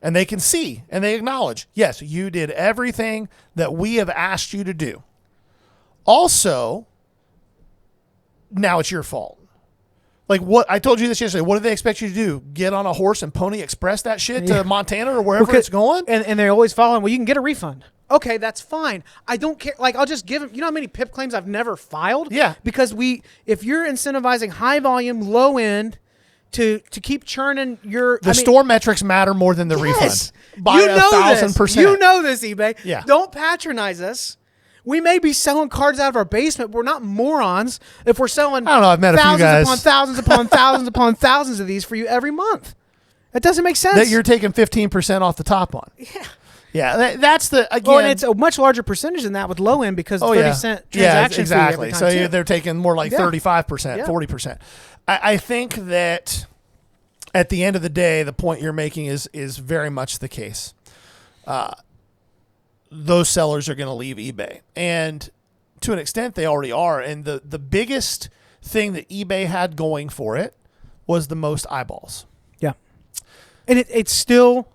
And they can see and they acknowledge, yes, you did everything that we have asked you to do. Also, now it's your fault. Like what I told you this yesterday, what do they expect you to do? Get on a horse and Pony Express that shit to Montana or wherever it's going? And they're always following, well, you can get a refund. Okay, that's fine. I don't care. Like, I'll just give them, you know how many PIP claims I've never filed? Yeah. Because if you're incentivizing high volume, low end to keep churning store metrics matter more than the refund. By you know 1,000%. You know this, eBay. Yeah. Don't patronize us. We may be selling cards out of our basement, but we're not morons if we're selling I don't know, I've met a few guys. upon thousands upon thousands upon thousands of these for you every month. That doesn't make sense. That you're taking 15% off the top on. Yeah. Yeah, that's the, again. Oh, and it's a much larger percentage than that with low end because 30-cent transaction fee every time so too. they're taking more like 35%, Yeah. 40%. I think that at the end of the day, the point you're making is very much the case. Those sellers are going to leave eBay. And to an extent, they already are. And the biggest thing that eBay had going for it was the most eyeballs. Yeah. And it's still,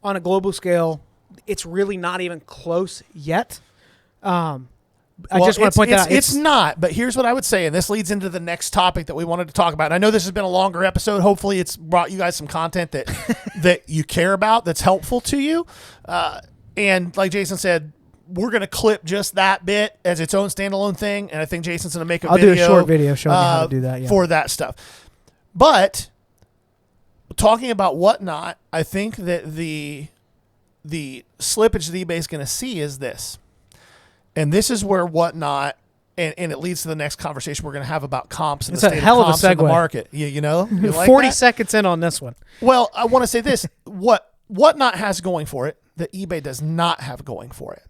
on a global scale, it's really not even close yet. I just want to point that out. It's not, but here's what I would say, and this leads into the next topic that we wanted to talk about. And I know this has been a longer episode. Hopefully it's brought you guys some content that that you care about, that's helpful to you. And like Jason said, we're going to clip just that bit as its own standalone thing, and I think Jason's going to make I'll do a short video showing you how to do that. For that stuff. But talking about Whatnot, I think that the slippage that eBay is going to see is this. And this is where Whatnot and it leads to the next conversation we're going to have about comps and It's the a state hell of of a comps in the segue. market. You know, you like 40 that? seconds in on this one. Well, I want to say this: Whatnot has going for it that eBay does not have going for it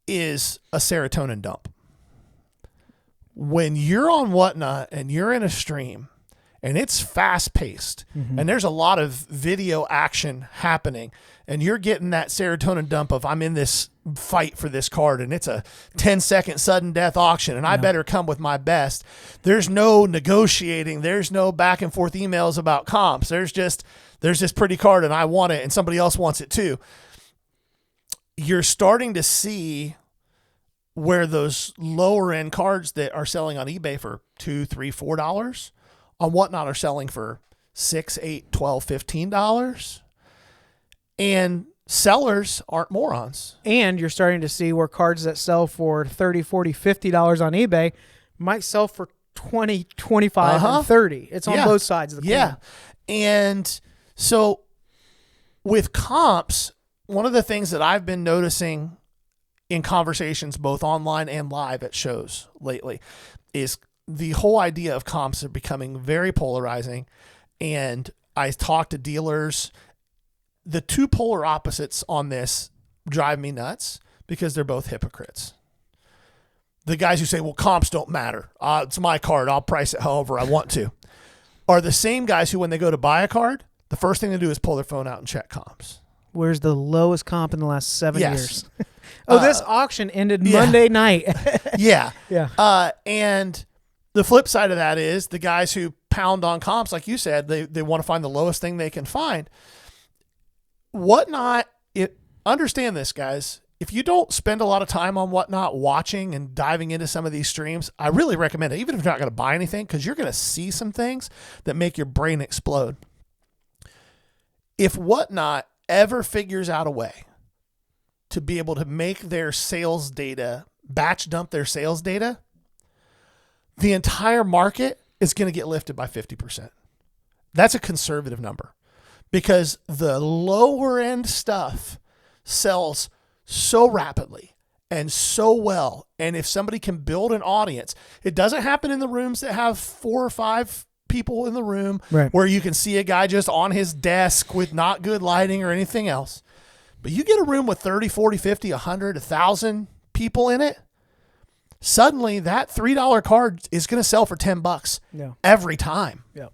is a serotonin dump. When you're on Whatnot and you're in a stream and it's fast paced and there's a lot of video action happening and you're getting that serotonin dump of I'm in this fight for this card and it's a 10-second sudden death auction and I better come with my best. There's no negotiating. There's no back and forth emails about comps. There's this pretty card and I want it and somebody else wants it too. You're starting to see where those lower end cards that are selling on eBay for $2, $3, $4 on Whatnot are selling for $6, $8, $12, $15. And sellers aren't morons. And you're starting to see where cards that sell for $30, $40, $50 on eBay might sell for $20, $25, and $30. It's on both sides of the coin. Yeah. And so with comps, one of the things that I've been noticing in conversations both online and live at shows lately is the whole idea of comps are becoming very polarizing. And I talk to dealers. The two polar opposites on this drive me nuts because they're both hypocrites. The guys who say, well, comps don't matter. It's my card. I'll price it however I want to. Are the same guys who, when they go to buy a card, the first thing they do is pull their phone out and check comps. Where's the lowest comp in the last 7 years? This auction ended Monday night. Yeah. Yeah. And the flip side of that is the guys who pound on comps, like you said, they want to find the lowest thing they can find. Whatnot, understand this, guys. If you don't spend a lot of time on Whatnot watching and diving into some of these streams, I really recommend it, even if you're not going to buy anything, because you're going to see some things that make your brain explode. If Whatnot ever figures out a way to be able to make their sales data, batch dump their sales data, the entire market is going to get lifted by 50%. That's a conservative number because the lower end stuff sells so rapidly and so well. And if somebody can build an audience, it doesn't happen in the rooms that have 4 or 5 people in the room where you can see a guy just on his desk with not good lighting or anything else. But you get a room with 30, 40, 50, 100, 1,000 people in it, suddenly that $3 card is going to sell for $10 every time. Yeah.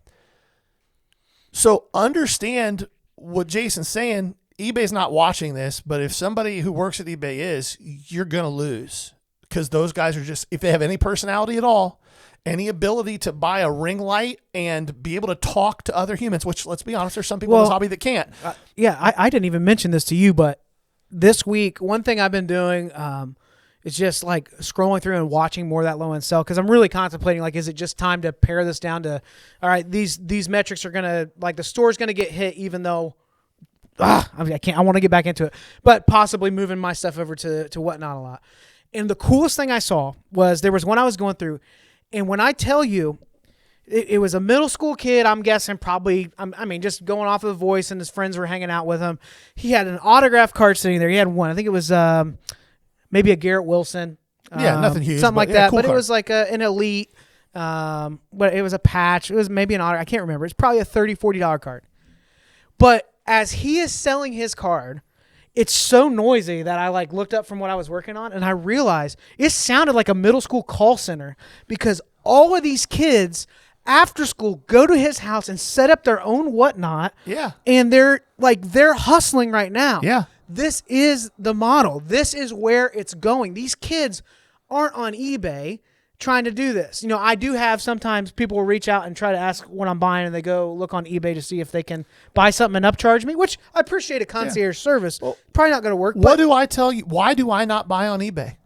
So understand what Jason's saying. eBay's not watching this, but if somebody who works at eBay is, you're going to lose because those guys are just, if they have any personality at all, any ability to buy a ring light and be able to talk to other humans, which let's be honest, there's some people in this hobby that can't. I didn't even mention this to you, but this week, one thing I've been doing is just like scrolling through and watching more of that low end sell because I'm really contemplating, like, is it just time to pare this down to, all right, these metrics are going to, like, the store's going to get hit even though I want to get back into it, but possibly moving my stuff over to Whatnot a lot. And the coolest thing I saw was there was one I was going through. And when I tell you, it was a middle school kid, I'm guessing probably, just going off of the voice and his friends were hanging out with him. He had an autograph card sitting there. He had one. I think it was maybe a Garrett Wilson. Nothing huge. Something like that. Cool but card. It was like an elite, but it was a patch. It was maybe an autograph. I can't remember. It's probably a $30, $40 card. But as he is selling his card, it's so noisy that I looked up from what I was working on and I realized it sounded like a middle school call center because all of these kids after school go to his house and set up their own Whatnot. Yeah. And they're hustling right now. Yeah. This is the model. This is where it's going. These kids aren't on eBay trying to do this. I do have sometimes people will reach out and try to ask what I'm buying and they go look on eBay to see if they can buy something and upcharge me, which I appreciate a concierge service. Well, probably not going to work. What do I tell you? Why do I not buy on eBay?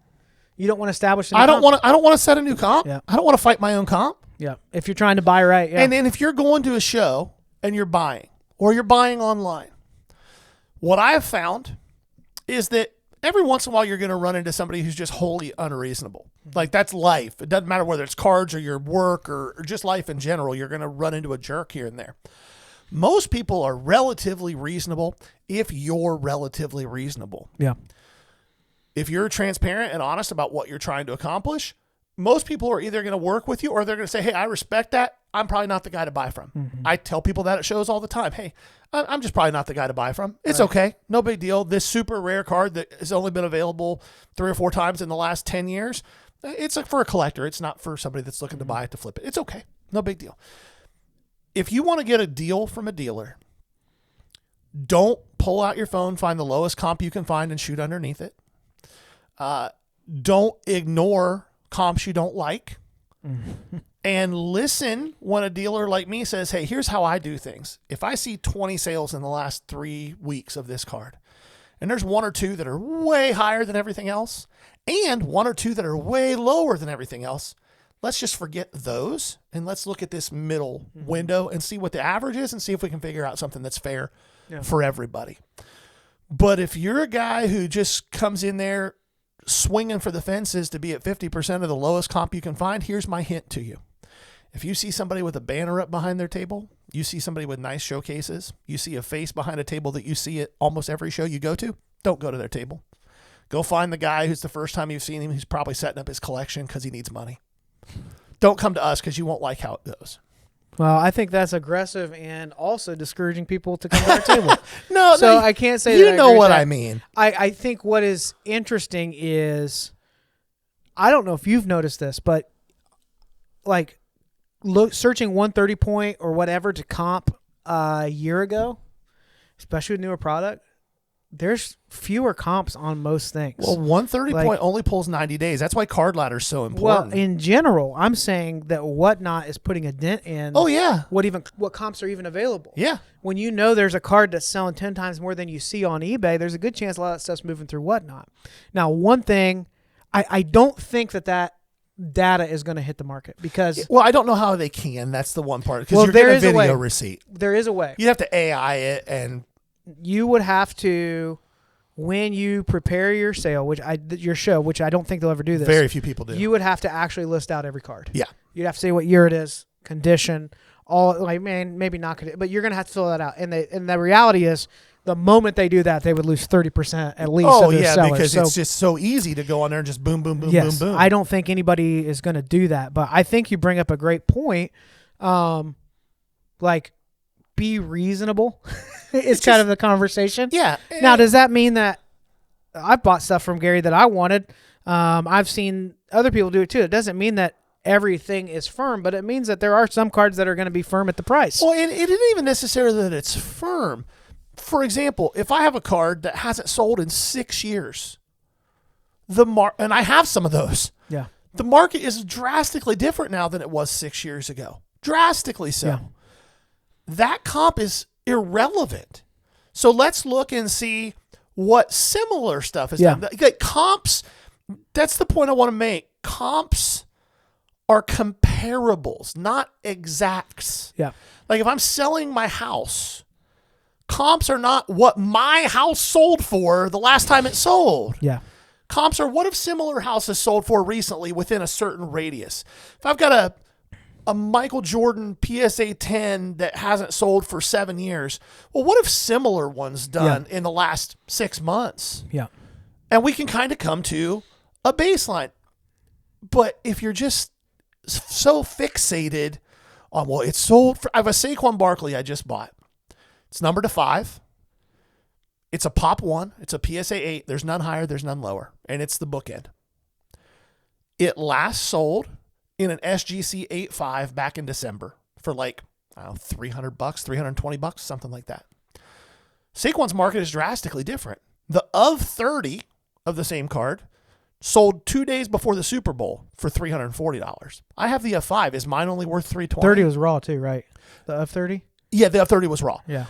You don't want to establish I don't want to set a new comp. Yeah. I don't want to fight my own comp. Yeah. If you're trying to buy right. Yeah. And then if you're going to a show and you're buying or you're buying online, what I have found is that every once in a while you're going to run into somebody who's just wholly unreasonable. Like, that's life. It doesn't matter whether it's cards or your work or just life in general. You're going to run into a jerk here and there. Most people are relatively reasonable if you're relatively reasonable. Yeah. If you're transparent and honest about what you're trying to accomplish, most people are either going to work with you or they're going to say, hey, I respect that. I'm probably not the guy to buy from. Mm-hmm. I tell people that at shows all the time. Hey, I'm just probably not the guy to buy from. It's okay. No big deal. This super rare card that has only been available 3 or 4 times in the last 10 years, it's for a collector. It's not for somebody that's looking to buy it to flip it. It's okay. No big deal. If you want to get a deal from a dealer, don't pull out your phone, find the lowest comp you can find and shoot underneath it. Don't ignore comps you don't like. And listen when a dealer like me says, hey, here's how I do things. If I see 20 sales in the last 3 weeks of this card, and there's 1 or 2 that are way higher than everything else, and 1 or 2 that are way lower than everything else, let's just forget those and let's look at this middle window and see what the average is and see if we can figure out something that's fair for everybody. But if you're a guy who just comes in there swinging for the fences to be at 50% of the lowest comp you can find, here's my hint to you. If you see somebody with a banner up behind their table, you see somebody with nice showcases, you see a face behind a table that you see at almost every show you go to, don't go to their table. Go find the guy who's the first time you've seen him, who's probably setting up his collection because he needs money. Don't come to us because you won't like how it goes. Well, I think that's aggressive and also discouraging people to come to our table. No, so I can't say you that. You know what I mean. I think what is interesting is, I don't know if you've noticed this, but like searching 130 point or whatever to comp a year ago, especially with newer product, there's fewer comps on most things. Well, 130 point only pulls 90 days. That's why card ladder is so important. Well, in general, I'm saying that Whatnot is putting a dent in. Oh yeah. What comps are even available? Yeah. When you know there's a card that's selling 10 times more than you see on eBay, there's a good chance a lot of that stuff's moving through Whatnot. Now, one thing, I don't think that data is going to hit the market because. Well, I don't know how they can. That's the one part because you're there getting a is video receipt. There is a way. You have to AI it and. You would have to, when you prepare your sale, your show, which I don't think they'll ever do this. Very few people do. You would have to actually list out every card. Yeah. You'd have to say what year it is, condition, maybe not, but you're going to have to fill that out. And the reality is, the moment they do that, they would lose 30% at least of their sellers. Because it's just so easy to go on there and just boom, boom, boom, yes, boom, boom. I don't think anybody is going to do that, but I think you bring up a great point. Be reasonable is kind of the conversation. Yeah. Now, does that mean that I've bought stuff from Gary that I wanted? I've seen other people do it too. It doesn't mean that everything is firm, but it means that there are some cards that are going to be firm at the price. Well, it isn't even necessarily that it's firm. For example, if I have a card that hasn't sold in 6 years, and I have some of those. Yeah. The market is drastically different now than it was 6 years ago. Drastically so. Yeah. That comp is irrelevant. So let's look and see what similar stuff is done. Like comps, that's the point I want to make. Comps are comparables, not exacts. Yeah. Like if I'm selling my house, comps are not what my house sold for the last time it sold. Yeah. Comps are what have similar houses sold for recently within a certain radius. If I've got a Michael Jordan PSA 10 that hasn't sold for 7 years. Well, what have similar ones done in the last 6 months? Yeah. And we can kind of come to a baseline. But if you're just so fixated on, well, it's sold for, I have a Saquon Barkley I just bought. It's numbered to 5. It's a Pop 1. It's a PSA 8. There's none higher. There's none lower. And it's the bookend. It last sold in an SGC 8.5 back in December for $300, $320, something like that. Saquon's market is drastically different. The of 30 of the same card sold 2 days before the Super Bowl for $340. I have the F5. Is mine only worth $320? 30 was raw too, right? The F30? Yeah, the F30 was raw. Yeah.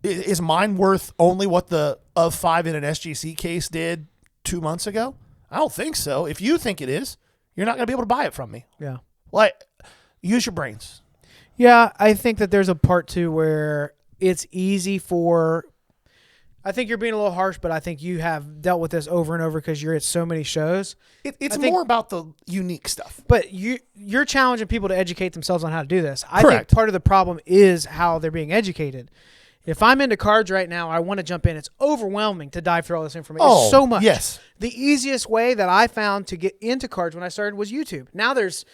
Is mine worth only what the of 5 in an SGC case did 2 months ago? I don't think so. If you think it is, you're not going to be able to buy it from me. Yeah. Use your brains. Yeah, I think that there's a part too where it's easy for, I think you're being a little harsh, but I think you have dealt with this over and over because you're at so many shows. It's more about the unique stuff. But you're challenging people to educate themselves on how to do this. I Correct. think part of the problem is how they're being educated. If I'm into cards right now, I want to jump in. It's overwhelming to dive through all this information. It's so much. Yes. The easiest way that I found to get into cards when I started was YouTube. Now there's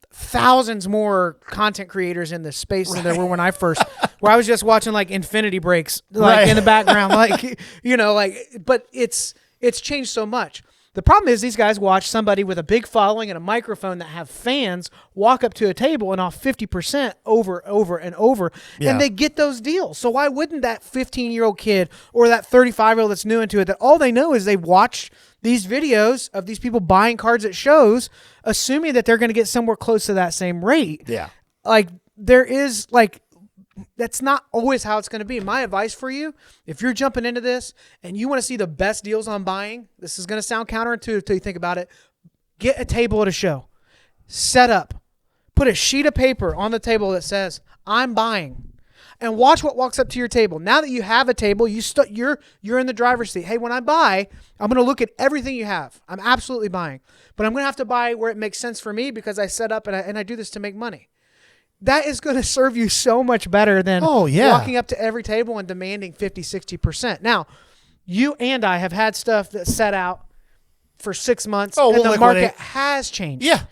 thousands more content creators in this space than there were when I first, where I was just watching like infinity breaks, like in the background, like, but it's changed so much. The problem is these guys watch somebody with a big following and a microphone that have fans walk up to a table and off 50% over and over, and they get those deals. So why wouldn't that 15-year-old kid or that 35-year-old that's new into it, that all they know is they watch these videos of these people buying cards at shows, assuming that they're going to get somewhere close to that same rate. Yeah. Like there is like, that's not always how it's going to be. My advice for you, if you're jumping into this and you want to see the best deals on buying, this is going to sound counterintuitive until you think about it. Get a table at a show. Set up. Put a sheet of paper on the table that says, I'm buying. And watch what walks up to your table. Now that you have a table, you're in the driver's seat. Hey, when I buy, I'm going to look at everything you have. I'm absolutely buying. But I'm going to have to buy where it makes sense for me because I set up and I do this to make money. That is going to serve you so much better than walking up to every table and demanding 50, 60%. Now, you and I have had stuff that set out for 6 months and the market has changed. Yeah.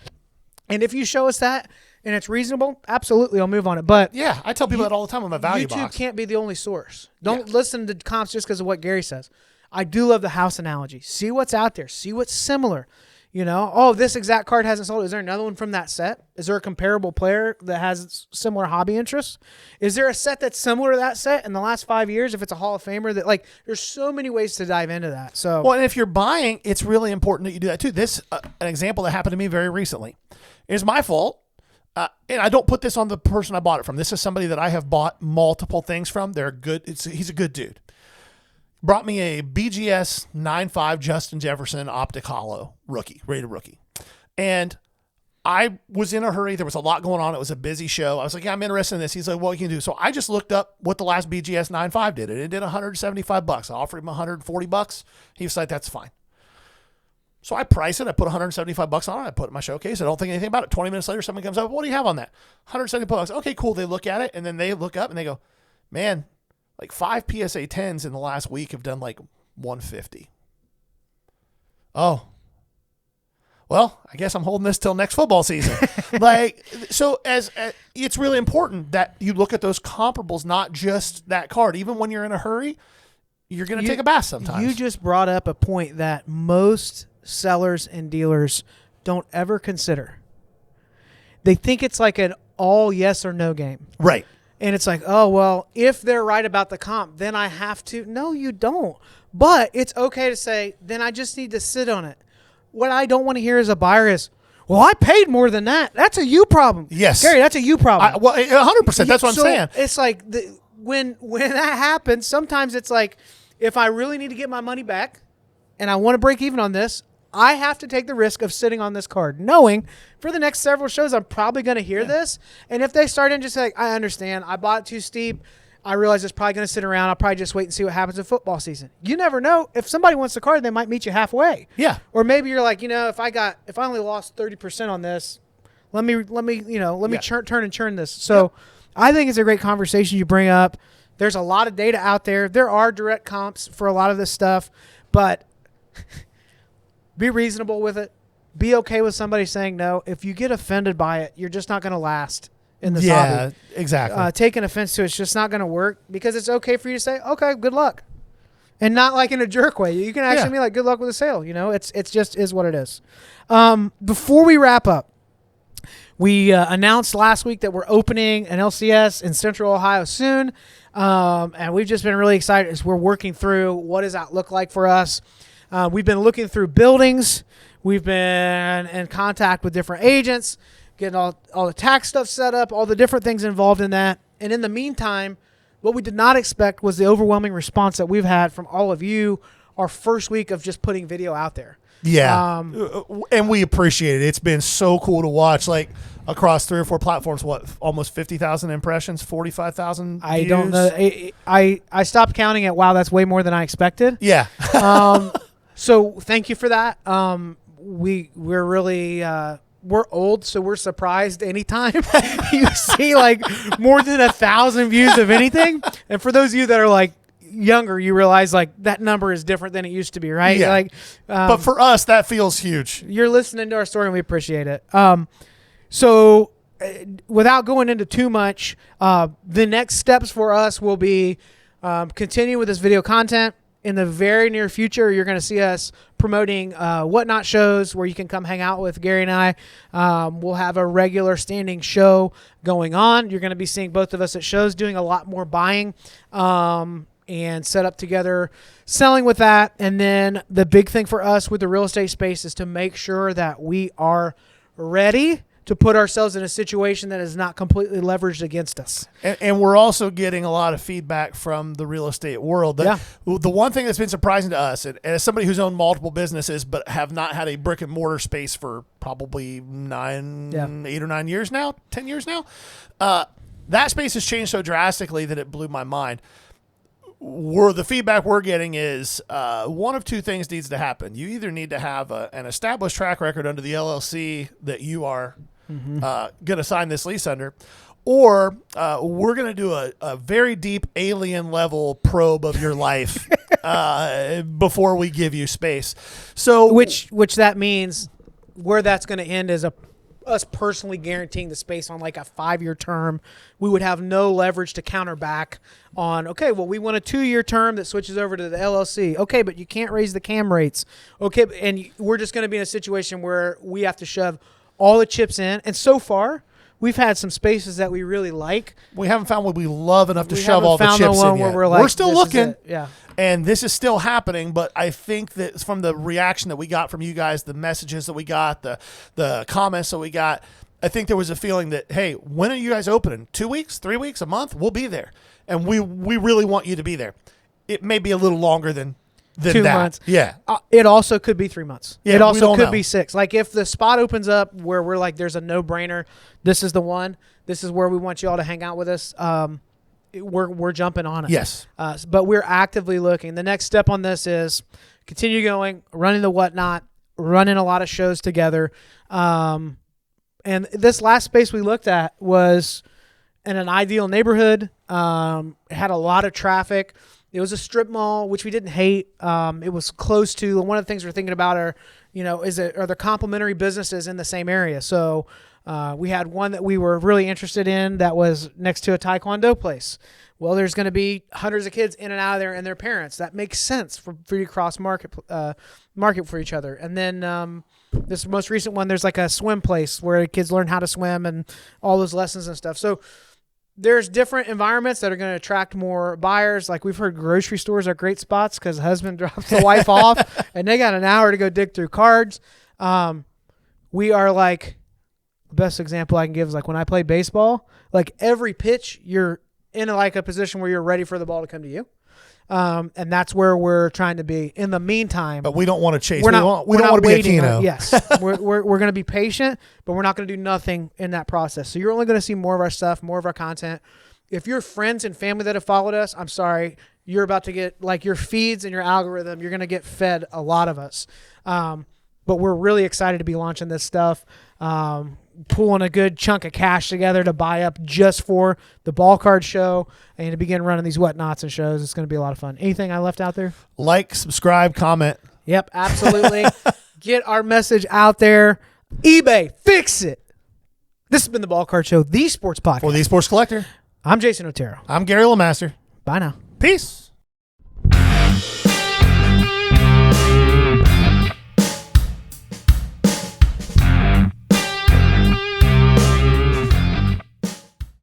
And if you show us that and it's reasonable, absolutely, I'll move on it. But yeah, I tell people that all the time on my value YouTube box. can't be the only source. Don't listen to comps just because of what Gary says. I do love the house analogy. See what's out there. See what's similar. This exact card hasn't sold. Is there another one from that set? Is there a comparable player that has similar hobby interests? Is there a set that's similar to that set in the last 5 years? If it's a Hall of Famer, there's so many ways to dive into that. So, well, and if you're buying, it's really important that you do that too. This, an example that happened to me very recently, is my fault. And I don't put this on the person I bought it from. This is somebody that I have bought multiple things from. They're good. He's a good dude. Brought me a BGS 9.5 Justin Jefferson Optic Hollow rated rookie. And I was in a hurry. There was a lot going on. It was a busy show. I was like, yeah, I'm interested in this. He's like, what can you do? So I just looked up what the last BGS 9.5 did. And it did $175. I offered him $140. He was like, that's fine. So I priced it. I put $175 on it. I put it in my showcase. I don't think anything about it. 20 minutes later, someone comes up. What do you have on that? $170. Okay, cool. They look at it, and then they look up, and they go, man, like 5 PSA 10s in the last week have done like 150. Oh, well, I guess I'm holding this till next football season. So it's really important that you look at those comparables, not just that card. Even when you're in a hurry, you're going to take a bath sometimes. You just brought up a point that most sellers and dealers don't ever consider. They think it's like an all yes or no game. Right. And it's like, oh, well, if they're right about the comp, then I have to. No, you don't. But it's okay to say, then I just need to sit on it. What I don't want to hear as a buyer is, well, I paid more than that. That's a you problem. Yes. Gary, that's a you problem. 100%. That's what I'm saying. It's like when that happens, sometimes it's like, if I really need to get my money back and I want to break even on this, I have to take the risk of sitting on this card, knowing for the next several shows I'm probably going to hear this. And if they start in just like, I understand, I bought it too steep, I realize it's probably going to sit around, I'll probably just wait and see what happens in football season. You never know. If somebody wants the card, they might meet you halfway. Yeah. Or maybe you're like, if I only lost 30% on this, let me turn and churn this. So I think it's a great conversation you bring up. There's a lot of data out there. There are direct comps for a lot of this stuff, but be reasonable with it. Be okay with somebody saying no. If you get offended by it, you're just not going to last in this hobby. Yeah, exactly. Taking offense to it's just not going to work, because it's okay for you to say, okay, good luck. And not like in a jerk way. You can actually be like, good luck with the sale. It's just is what it is. Before we wrap up, we announced last week that we're opening an LCS in Central Ohio soon. And we've just been really excited as we're working through what does that look like for us. We've been looking through buildings. We've been in contact with different agents, getting all the tax stuff set up, all the different things involved in that. And in the meantime, what we did not expect was the overwhelming response that we've had from all of you our first week of just putting video out there. Yeah. And we appreciate it. It's been so cool to watch, like across 3 or 4 platforms, almost 50,000 impressions, 45,000 I views? don't know. I stopped counting it. Wow, that's way more than I expected. Yeah. So thank you for that. We're really we're old, so we're surprised anytime you see like more than 1,000 views of anything. And for those of you that are like younger, you realize like that number is different than it used to be, right? Yeah. Like, but for us, that feels huge. You're listening to our story, and we appreciate it. So without going into too much, the next steps for us will be continue with this video content. In the very near future, you're going to see us promoting Whatnot shows where you can come hang out with Gary and I. We'll have a regular standing show going on. You're going to be seeing both of us at shows doing a lot more buying and set up together, selling with that. And then the big thing for us with the real estate space is to make sure that we are ready to put ourselves in a situation that is not completely leveraged against us. And we're also getting a lot of feedback from the real estate world. The one thing that's been surprising to us, and as somebody who's owned multiple businesses but have not had a brick and mortar space for probably 8 or 9 years now, 10 years now, that space has changed so drastically that it blew my mind. The feedback we're getting is one of two things needs to happen. You either need to have an established track record under the LLC that you are going to sign this lease under, or we're going to do a very deep alien level probe of your life before we give you space. So which that means where that's going to end is us personally guaranteeing the space on like a 5-year term. We would have no leverage to counter back on, okay, well, we want a 2-year term that switches over to the LLC. Okay, but you can't raise the CAM rates. Okay, and we're just going to be in a situation where we have to shove all the chips in. And so far, we've had some spaces that we really like. We haven't found what we love enough to shove all the chips in yet. We're still looking. Yeah. And this is still happening, but I think that from the reaction that we got from you guys, the messages that we got, the comments that we got, I think there was a feeling that, hey, when are you guys opening? 2 weeks, 3 weeks, a month? We'll be there. And we really want you to be there. It may be a little longer than 2 months. Yeah. It also could be 3 months. Yeah, it also could be 6. Like if the spot opens up where we're like, there's a no-brainer, this is the one, this is where we want you all to hang out with us, we're jumping on it. Yes. But we're actively looking. The next step on this is continue going, running the Whatnot, running a lot of shows together. And this last space we looked at was in an ideal neighborhood. It had a lot of traffic. It was a strip mall, which we didn't hate. It was close to one of the things we're thinking about are there complementary businesses in the same area? So we had one that we were really interested in that was next to a Taekwondo place. Well, there's going to be hundreds of kids in and out of there and their parents. That makes sense for you to cross market for each other. And then this most recent one, there's like a swim place where kids learn how to swim and all those lessons and stuff. So there's different environments that are going to attract more buyers. Like we've heard grocery stores are great spots because the husband drops the wife off and they got an hour to go dig through cards. We are like, the best example I can give is like when I play baseball, like every pitch you're in like a position where you're ready for the ball to come to you. And that's where we're trying to be. In the meantime, but we don't want to chase. We don't want to be a Keno. Yes, we're going to be patient, but we're not going to do nothing in that process. So you're only going to see more of our stuff, more of our content. If you're friends and family that have followed us, I'm sorry, you're about to get like your feeds and your algorithm. You're going to get fed a lot of us. But we're really excited to be launching this stuff. Pulling a good chunk of cash together to buy up just for the ball card show and to begin running these Whatnots and shows. It's going to be a lot of fun. Anything I left out there? Like, subscribe, comment. Yep, absolutely. Get our message out there. eBay, fix it. This has been the Ball Card Show, the sports podcast. For the Sports Collector. I'm Jason Otero. I'm Gary LeMaster. Bye now. Peace.